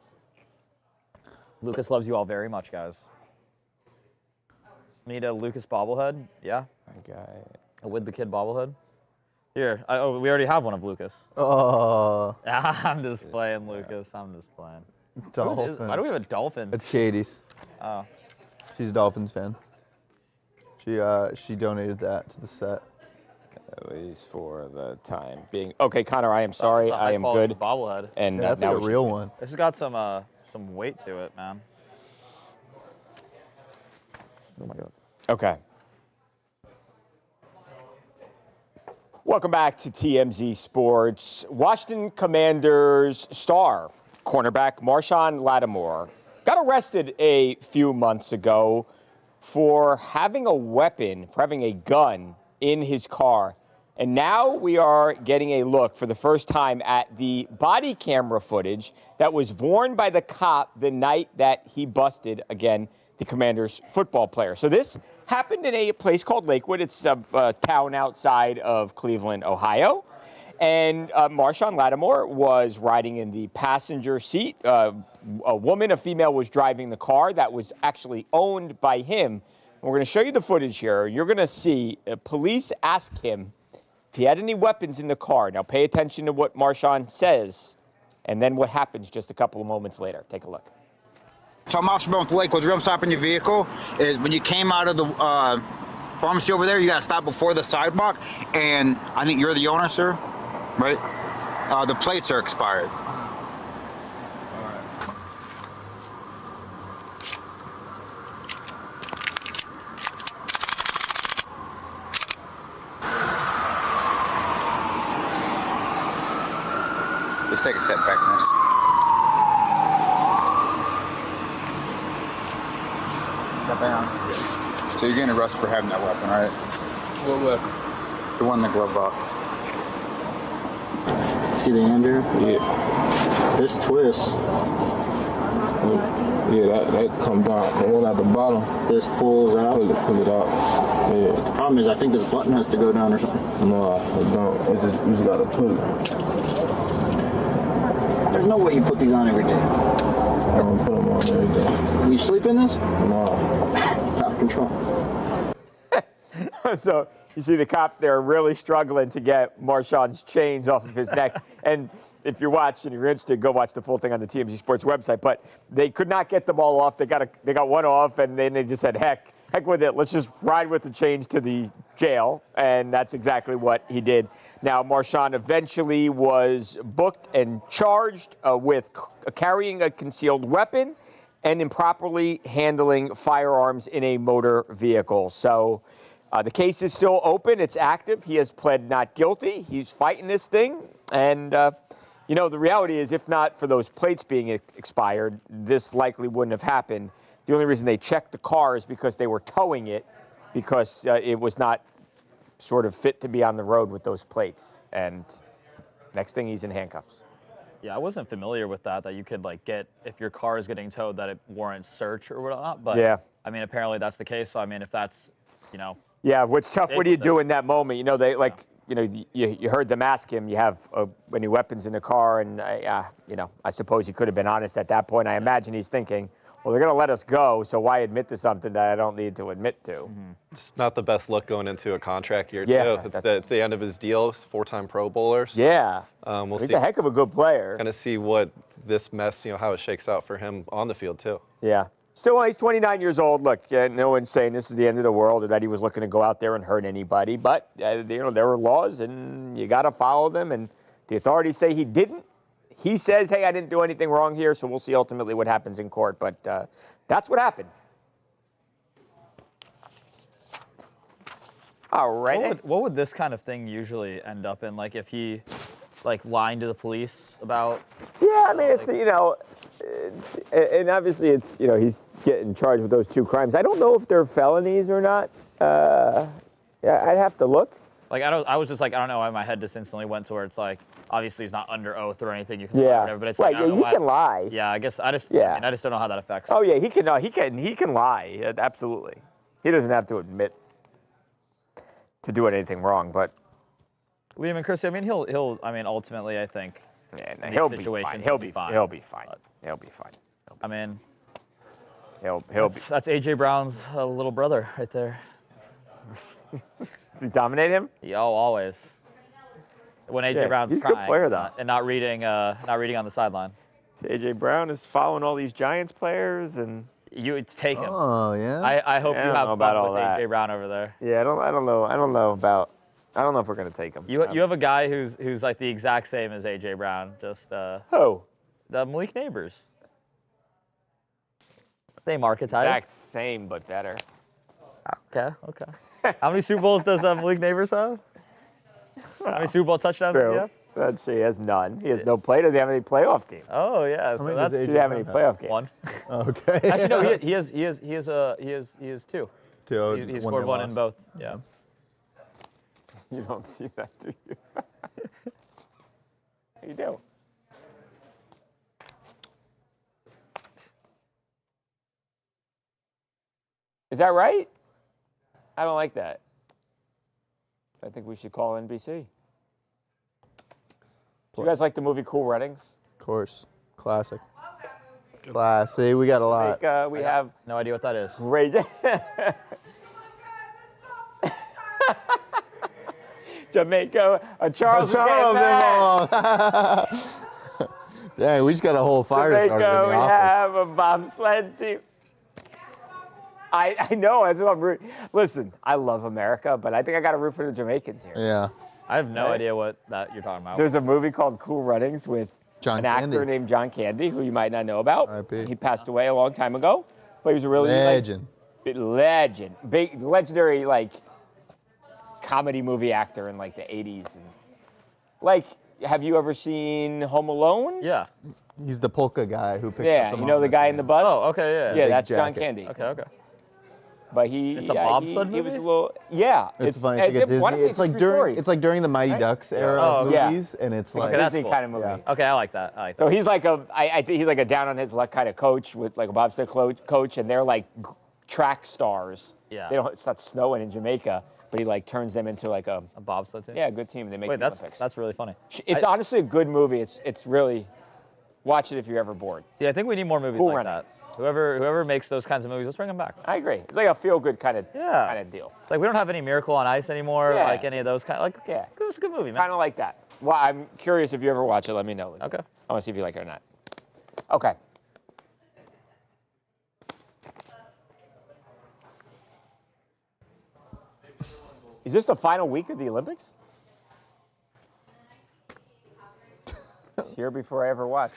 Lucas loves you all very much, guys. Need a Lucas bobblehead? Yeah. A with the kid bobblehead? Here. We already have one of Lucas. Oh. I'm just playing, Lucas. I'm just playing. Dolphin. Why do we have a dolphin? It's Katie's. Oh. She's a Dolphins fan. She donated that to the set. At least for the time being. Okay, Connor, I am sorry. I am good. Bobblehead. And Yeah, that's now like a real one. This has got some weight to it, man. Oh my God. Okay. Welcome back to TMZ Sports. Washington Commanders star cornerback Marshon Lattimore got arrested a few months ago for having a weapon, for having a gun in his car. And now we are getting a look for the first time at the body camera footage that was worn by the cop the night that he busted, again, the Commanders football player. So this happened in a place called Lakewood. It's a town outside of Cleveland, Ohio. And Marshon Lattimore was riding in the passenger seat. A female, was driving the car that was actually owned by him. And we're going to show you the footage here. You're going to see police ask him if he had any weapons in the car. Now pay attention to what Marshon says and then what happens just a couple of moments later. Take a look. So I'm Officer with Lakewood. Real stop in your vehicle is when you came out of the pharmacy over there, you got to stop before the sidewalk. And I think you're the owner, sir, right? The plates are expired. Just take a step back, miss. So you're getting arrested for having that weapon, right? What weapon? The one in the glove box. See the end here? Yeah. This twist. Yeah, that come down. The one at the bottom. This pulls out. Pull it out. Yeah. But the problem is, I think this button has to go down or something. No, it don't. It just you just gotta pull it. There's no way you put these on every day. I don't put them on every day. Will you sleep in this? No. It's out of control. So you see the cop there really struggling to get Marshon's chains off of his neck. And if you're watching, if you're interested, go watch the full thing on the TMZ Sports website. But they could not get them all off. They got one off, and then they just said, heck with it. Let's just ride with the chains to the jail. And that's exactly what he did. Now, Marshon eventually was booked and charged with carrying a concealed weapon and improperly handling firearms in a motor vehicle. So the case is still open. It's active. He has pled not guilty. He's fighting this thing. And, you know, the reality is, if not for those plates being expired, this likely wouldn't have happened. The only reason they checked the car is because they were towing it, because it was not sort of fit to be on the road with those plates. And next thing, he's in handcuffs. Yeah, I wasn't familiar with that you could, like, get, if your car is getting towed, that it warrants search or whatnot. But, yeah. I mean, apparently that's the case. So, I mean, if that's, you know. Yeah, what's tough, what do you do in that moment? You know, they, like, you know, you heard them ask him, you have any weapons in the car? And, you know, I suppose he could have been honest at that point. I imagine he's thinking, well, they're going to let us go, so why admit to something that I don't need to admit to? Mm-hmm. It's not the best look going into a contract year, yeah, too. It's the end of his deal, four-time Pro Bowlers. Yeah. We'll He's see, a heck of a good player. Kind of see what this mess, you know, how it shakes out for him on the field, too. Yeah. Still, he's 29 years old. Look, no one's saying this is the end of the world or that he was looking to go out there and hurt anybody. But, you know, there are laws, and you got to follow them. And the authorities say he didn't. He says, hey, I didn't do anything wrong here, so we'll see ultimately what happens in court. But that's what happened. All right. What would this kind of thing usually end up in? Like, if he like lying to the police about? Yeah, I mean, it's, you know, and obviously it's, you know, he's getting charged with those 2 crimes. I don't know if they're felonies or not. Yeah, I'd have to look. Like, I was just like, I don't know why my head just instantly went to where it's like, obviously he's not under oath or anything. You can lie or whatever, but it's like, right. Yeah, he can lie. Yeah, I guess I just don't know how that affects. Oh yeah, he can lie. Absolutely. He doesn't have to admit to doing anything wrong, but Liam and Chrissy, I mean, I mean, ultimately, I think. Yeah, no, he'll be fine. He'll be fine. He'll be fine. He'll be fine. I mean, he'll be. That's AJ Brown's little brother right there. Does he dominate him? Yeah, always. When AJ Brown's he's a crying, good player though, and not reading on the sideline. So AJ Brown is following all these Giants players, and it's taken. Oh yeah. I hope you have fun with AJ Brown over there. Yeah, I don't know if we're gonna take him. You have a guy who's like the exact same as AJ Brown, just who? The Malik Neighbors. Same archetype. Exact same, but better. Okay. How many Super Bowls does Malik Neighbors have? How many Super Bowl touchdowns does he have? Let's see, he has none. He has no play. Does he have any playoff games? Oh yeah, so that's. Does he have any playoff games? One. Okay. Actually, no. He has 2. 2. He scored one in both. Yeah. You don't see that, do you? You do. Is that right? I don't like that. I think we should call NBC. Do you guys like the movie Cool Runnings? Of course. Classic. Classic. We got a lot. We have no idea what that is. Great. Jamaica, Charles involved. Dang, we just got a whole fire started in the we office. have a bobsled team. I know, that's what I'm rooting. Listen, I love America, but I think I got to root for the Jamaicans here. Yeah. I have no idea what that you're talking about. There's a movie called Cool Runnings with John an Candy. actor named John Candy, who you might not know about. R.I.P. He passed away a long time ago, but he was a really legend. Big legendary comedy movie actor in the 80s. And have you ever seen Home Alone? Yeah. He's the polka guy who picked up Yeah, the you know the guy in the bus? Oh, okay, yeah. Yeah, Big that's John jacket. Candy. Okay. But It's a bobsled he movie? was a little, yeah. It's funny. It's like a Disney. honestly, It's like a true story. during the Mighty Ducks era Oh, of yeah. movies, and it's like Okay, that's Disney cool. kind of movie. Yeah. Okay, I like that. So he's like I think he's like a down on his luck kind of coach with like a bobsled coach, and they're like track stars. Yeah. It's not snowing in Jamaica, but he turns them into like a bobsled team. Yeah, a good team. They make Wait, the Olympics. that's really funny. It's honestly a good movie. It's really watch it if you're ever bored. See, I think we need more movies Cool like Runnings. that. Whoever makes those kinds of movies, let's bring them back. I agree. It's like a feel good kind of deal. It's like we don't have any Miracle on Ice anymore, Yeah. like any of those kind. Yeah. It was a good movie, man. Kind of like that. Well, I'm curious if you ever watch it. Let me know. Okay. I want to see if you like it or not. Okay. Is this the final week of the Olympics? It's here before I ever watched.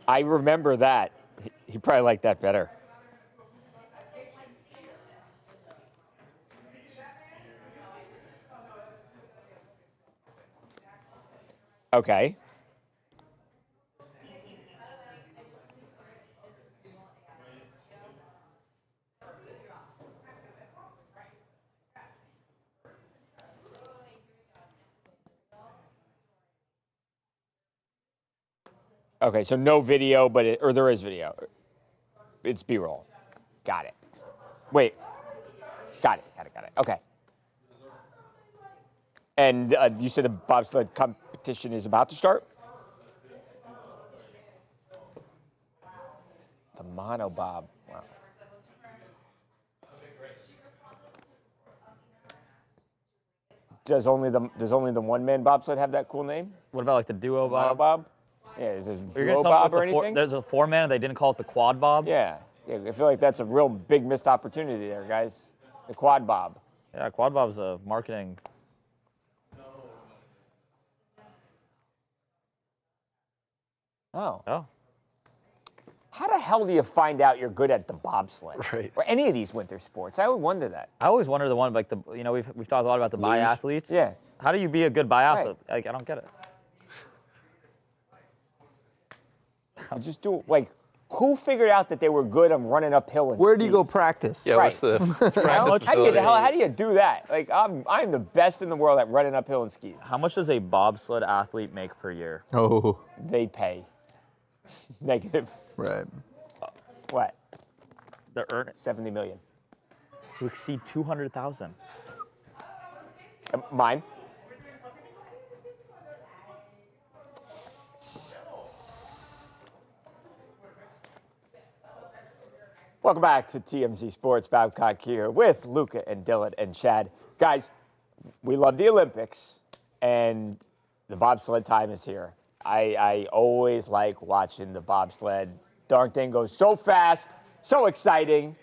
I remember that. He probably liked that better. Okay. Okay, so no video, or there is video. It's B-roll. Got it. Wait. Got it. Okay. And you said the bobsled competition is about to start? The monobob. Wow. Does only the one-man bobsled have that cool name? What about like the duo bob? Monobob? Yeah, is it You're duo gonna tell me bob or anything? There's a 4-man and they didn't call it the quad bob? Yeah, I feel like that's a real big missed opportunity there, guys. The quad bob. Yeah, quad bob's a marketing. Oh. How the hell do you find out you're good at the bobsled? Right. Or any of these winter sports? I always wonder that. I always wonder the one like we've talked a lot about the biathletes. Yeah. How do you be a good biathlete? Right. Like I don't get it. You just do who figured out that they were good on running uphill? Where do you go practice? Yeah, what's the practice facility? How do you do that? Like I'm the best in the world at running uphill in skis. How much does a bobsled athlete make per year? Oh. They pay. Negative. Right. What? They're earning $70 million. to exceed 200,000. Mine. Welcome back to TMZ Sports. Babcock here with Luca and Dylan and Chad. Guys, we love the Olympics, and the bobsled time is here. I always like watching the bobsled. Darn thing goes so fast, so exciting.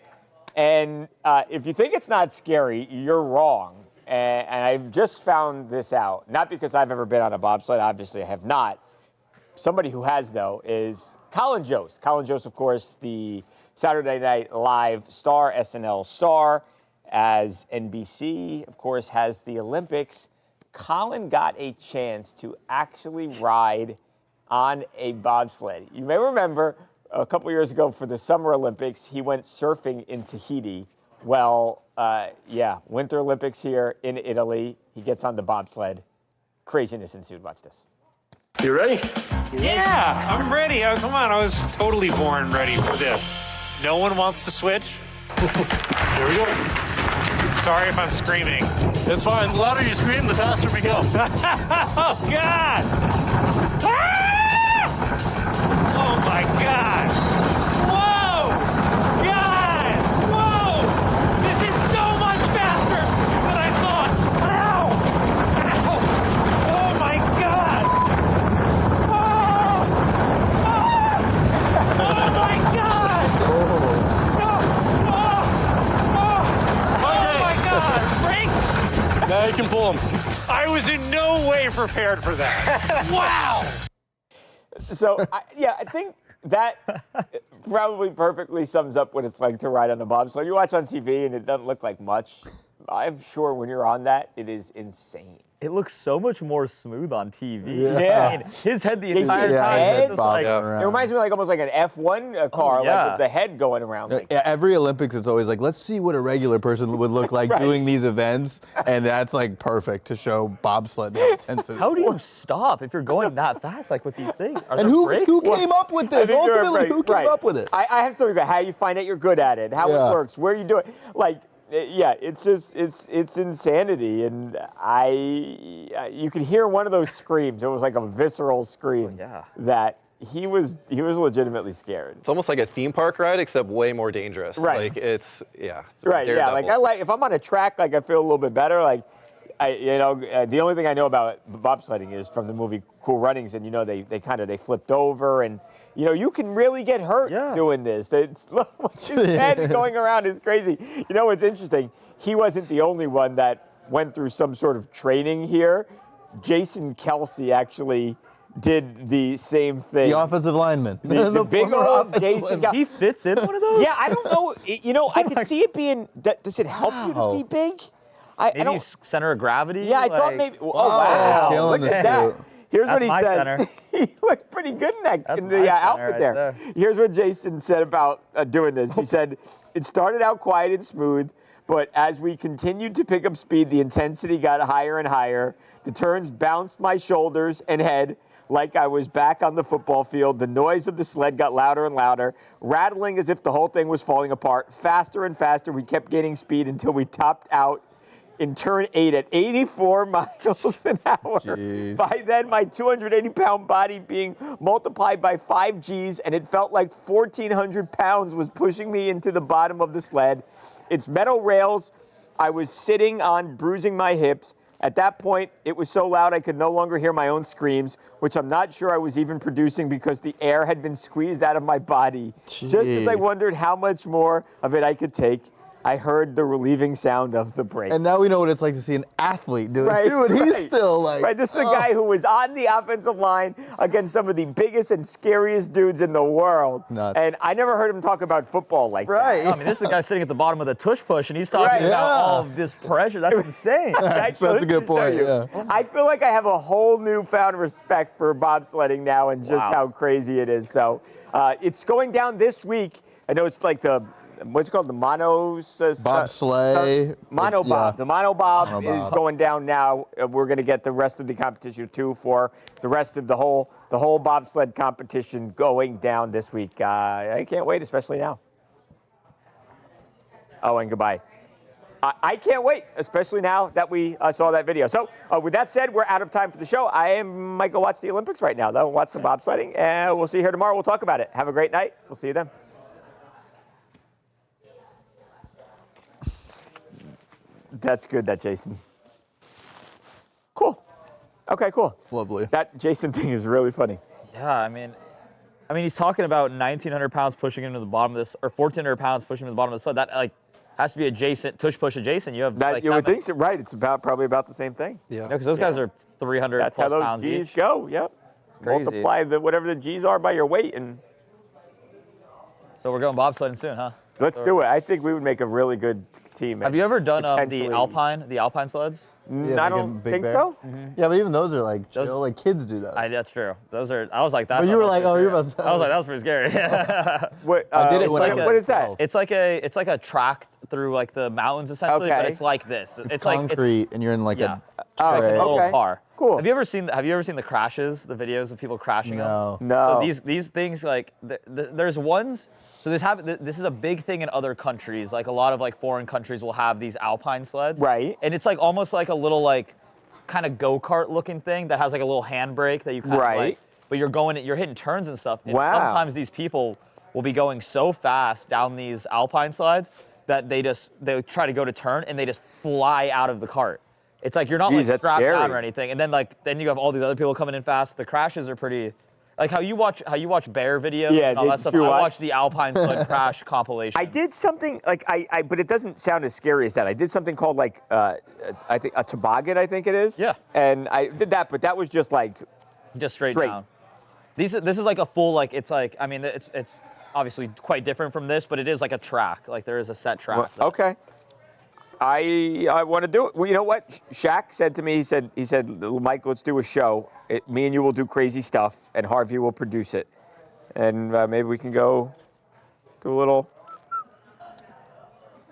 And if you think it's not scary, you're wrong. And I've just found this out, not because I've ever been on a bobsled. Obviously, I have not. Somebody who has, though, is Colin Jost. Colin Jost, of course, the Saturday Night Live star, SNL star, as NBC, of course, has the Olympics. Colin got a chance to actually ride on a bobsled. You may remember a couple years ago for the Summer Olympics, he went surfing in Tahiti. Well, Winter Olympics here in Italy. He gets on the bobsled. Craziness ensued. Watch this. You ready? Yeah, I'm ready. Oh, come on, I was totally born ready for this. No one wants to switch? Here we go. Sorry if I'm screaming. It's fine. The louder you scream, the faster we go. Oh, God! Ah! Oh, my God! Whoa! God! Whoa! This is so much faster than I thought! Ow! Ow! Oh, my God! Oh! Oh, my God! Oh, my God! Brakes! Now you can pull them. I was in no way prepared for that. Wow! So, I think that probably perfectly sums up what it's like to ride on a bobsled. You watch on TV and it doesn't look like much. I'm sure when you're on that, it is insane. It looks so much more smooth on TV. Yeah. I mean, his head the Yeah, entire his time. head It's just like, It reminds me almost like an F1 car, yeah. like with the head going around. Like, Every Olympics, it's always like, let's see what a regular person would look like Right. doing these events, and that's like perfect to show bobsled intensity. how do you stop if you're going that fast, like with these things? Are And there who brakes? came up with I this? think you're Ultimately, right, who came right. up with it? I have something about how you find out you're good at it, how Yeah. it works, where you do it. Like, it's just it's insanity, and you could hear one of those screams. It was like a visceral scream. yeah. That he was legitimately scared. It's almost like a theme park ride, except way more dangerous. Right. Like it's Right. Yeah. Like if I'm on a track, like I feel a little bit better. Like the only thing I know about bobsledding is from the movie Cool Runnings, and they flipped over, and you can really get hurt doing this. It's his head going around is crazy. You know what's interesting? He wasn't the only one that went through some sort of training here. Jason Kelsey actually did the same thing. The offensive lineman. The big former old offensive Jason. lineman. He fits in one of those? Yeah, I don't know. I could see it being. Does it help you to be big? I Maybe don't. center of gravity? Yeah, I thought like- maybe. Oh Wow, wow! killing Look the at that. suit. Here's what That's he my said. center. He looked pretty good in that That's in my the center outfit right there. there. Here's what Jason said about doing this. He said, "It started out quiet and smooth, but as we continued to pick up speed, the intensity got higher and higher. The turns bounced my shoulders and head like I was back on the football field. The noise of the sled got louder and louder, rattling as if the whole thing was falling apart. Faster and faster, we kept gaining speed until we topped out in turn 8 at 84 miles an hour. Jeez. By then, my 280-pound body being multiplied by 5 Gs, and it felt like 1,400 pounds was pushing me into the bottom of the sled. It's metal rails I was sitting on, bruising my hips. At that point, it was so loud I could no longer hear my own screams, which I'm not sure I was even producing because the air had been squeezed out of my body. Just as I wondered how much more of it I could take, I heard the relieving sound of the break. And now we know what it's like to see an athlete do it too, and he's still like. Right, this is a guy who was on the offensive line against some of the biggest and scariest dudes in the world. Nuts. And I never heard him talk about football like that. I mean, this is a guy sitting at the bottom of the tush push, and he's talking about all of this pressure. That's insane. That's a good point. Yeah. I feel like I have a whole newfound respect for bobsledding now and just how crazy it is. So it's going down this week. I know it's like what's it called? The bobsleigh. Monobob. Yeah. The monobob is going down now. We're going to get the rest of the competition too for the rest of the whole bobsled competition going down this week. I can't wait, especially now. Oh, and goodbye. I can't wait, especially now that we saw that video. So with that said, we're out of time for the show. I might go watch the Olympics right now, though. Watch some bobsledding, and we'll see you here tomorrow. We'll talk about it. Have a great night. We'll see you then. That's good, that Jason. Cool. Okay, cool. Lovely. That Jason thing is really funny. Yeah, I mean, he's talking about 1,900 pounds pushing him to the bottom of this, or 1,400 pounds pushing him to the bottom of the sled. That has to be adjacent, tush push adjacent. You have that. You would think so, right? It's probably about the same thing. Yeah. Because those guys are 300 That's plus how pounds those G's each. go. Yep. Crazy. Multiply whatever the G's are by your weight, and So we're going bobsledding soon, huh? let's do it. I think we would make a really good team. Have you ever done the potentially- alpine sleds? Yeah, I like a don't Big think Bear? so. Yeah, but even those are like chill. Those- Like kids do that. That's true. Those are. I was like that. But you were like, oh, you're about to. I was like, that was pretty scary. What, I did it when I what was is that? 12. It's like a track through like the mountains essentially, but Okay. it's like this. It's like concrete, and you're in like yeah. a Like tray. a little Okay. car. Cool. Have you ever seen the crashes? The videos of people crashing them? No. No. So these things like there's ones. So this is a big thing in other countries. Like a lot of like foreign countries will have these alpine sleds. Right. And it's like almost like a little like kind of go-kart looking thing that has like a little handbrake that you kind of like, but you're hitting turns and stuff. And Wow. sometimes these people will be going so fast down these alpine slides that they try to go to turn and they just fly out of the cart. It's like you're not Jeez, like that's strapped down scary. or anything. And then you have all these other people coming in fast. The crashes are pretty. Like how you watch bear videos Yeah, and all that did stuff. you I watch? watched the Alpine sled crash compilation. I did something like but it doesn't sound as scary as that. I did something called like I think a toboggan. I think it is. Yeah. And I did that, but that was just like just straight down. This is like a full like it's like I mean it's obviously quite different from this, but it is like a track. Like there is a set track. Okay. I want to do it. Well, you know what? Shaq said to me, he said, Mike, let's do a show. Me and you will do crazy stuff, and Harvey will produce it. And maybe we can go do a little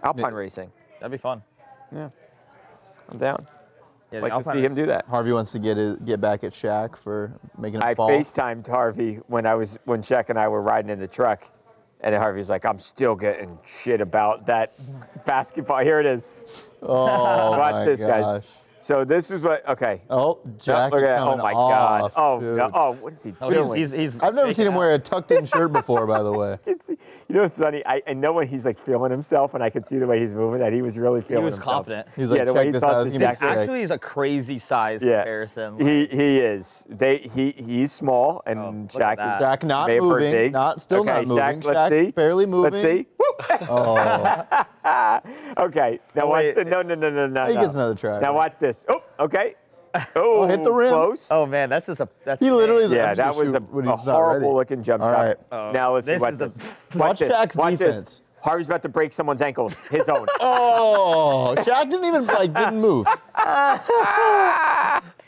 alpine racing. That'd be fun. Yeah. I'm down. Yeah, I'd like to see him do that. Harvey wants to get back at Shaq for making him I fall. FaceTimed Harvey when Shaq and I were riding in the truck. And Harvey's like, I'm still getting shit about that basketball. Here it is. Oh, Watch my this, gosh. guys. So this is what, okay. Oh, Jack Look is at that. Oh, coming my God. off, Oh, dude. no. Oh, what is he doing? I've never seen him wear a tucked-in shirt before, by the way. You know what's funny? I know when he's like feeling himself, and I could see the way he's moving that he was really feeling himself. He was confident. He's like, the way check he this tossed out. his It's gonna be jacket. sick. Actually, he's a crazy size comparison. He is. He's small, and look at Shaq is Shaq not may have hurt moving. big. Still Okay, not moving. Shaq, let's see. Barely moving. Let's see. Oh. Okay. Now watch. No. He gets another try. Now watch this. Oh, okay. Oh, hit the rim. Close. Oh man, that's He literally is like, Yeah, I'm just that gonna was shoot when a he's not ready. horrible looking jump All shot. right. Now let's see. This Watch is this. Watch this. Shaq's Watch defense. this. Harvey's about to break someone's ankles. His own. Oh, Shaq didn't even didn't move.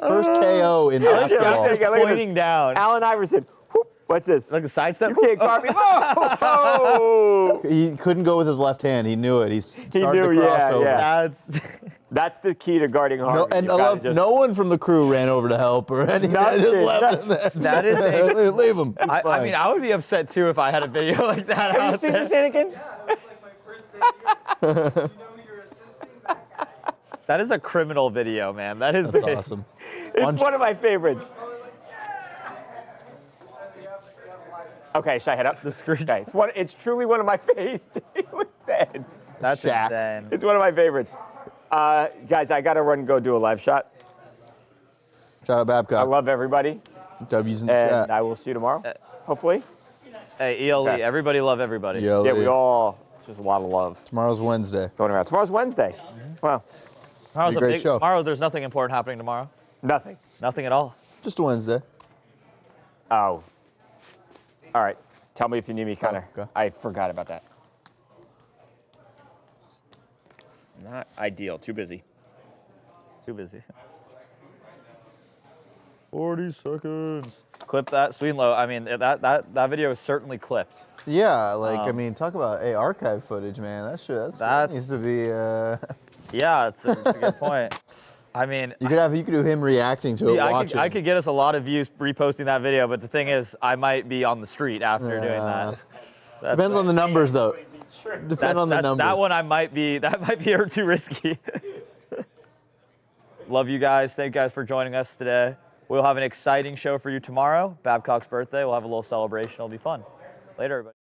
First KO in basketball. Look at this. pointing down. Allen Iverson. Whoop. Watch this. Like a sidestep. You can't guard me. Oh! He couldn't go with his left hand. He knew it. He started knew, the crossover. yeah. That's That's the key to guarding Harvey. No, and You I gotta love just- no one from the crew ran over to help or anything. Nothing, Just left him there. That is a- leave him. He's I fine. mean, I would be upset too if I had a video like that. Have you out seen there. this, Anakin? Yeah, it's like my first day here. You know who you're assisting? That guy. That is a criminal video, man. That is That's awesome. It's one of my favorites. Okay, should I head up? The screen. Okay, it's truly one of my favorites. That's Shaq. insane. It's one of my favorites. Guys, I gotta run and go do a live shot. Shout out Babcock. I love everybody, W's in the and chat. I will see you tomorrow, hopefully. Hey, ELE, Okay. everybody love everybody. Yo, Yeah, we all Just a lot of love. Tomorrow's Wednesday. Going around. Tomorrow's Wednesday. Wow. Tomorrow's Be a great show. Tomorrow, there's nothing important happening tomorrow. Nothing. Nothing at all. Just a Wednesday. Oh. All right. Tell me if you need me, Connor. Okay. I forgot about that. Not ideal. Too busy. Too busy. 40 seconds. Clip that, sweet and low. I mean, that video is certainly clipped. Yeah, like I mean, talk about archive footage, man. That needs to be. Yeah, it's a good point. I mean, you could do him reacting to it, watching. I could get us a lot of views reposting that video, but the thing is, I might be on the street after doing that. Depends on the numbers, though. Depends on the numbers. That one might be too risky. Love you guys. Thank you guys for joining us today. We'll have an exciting show for you tomorrow. Babcock's birthday. We'll have a little celebration. It'll be fun. Later, everybody.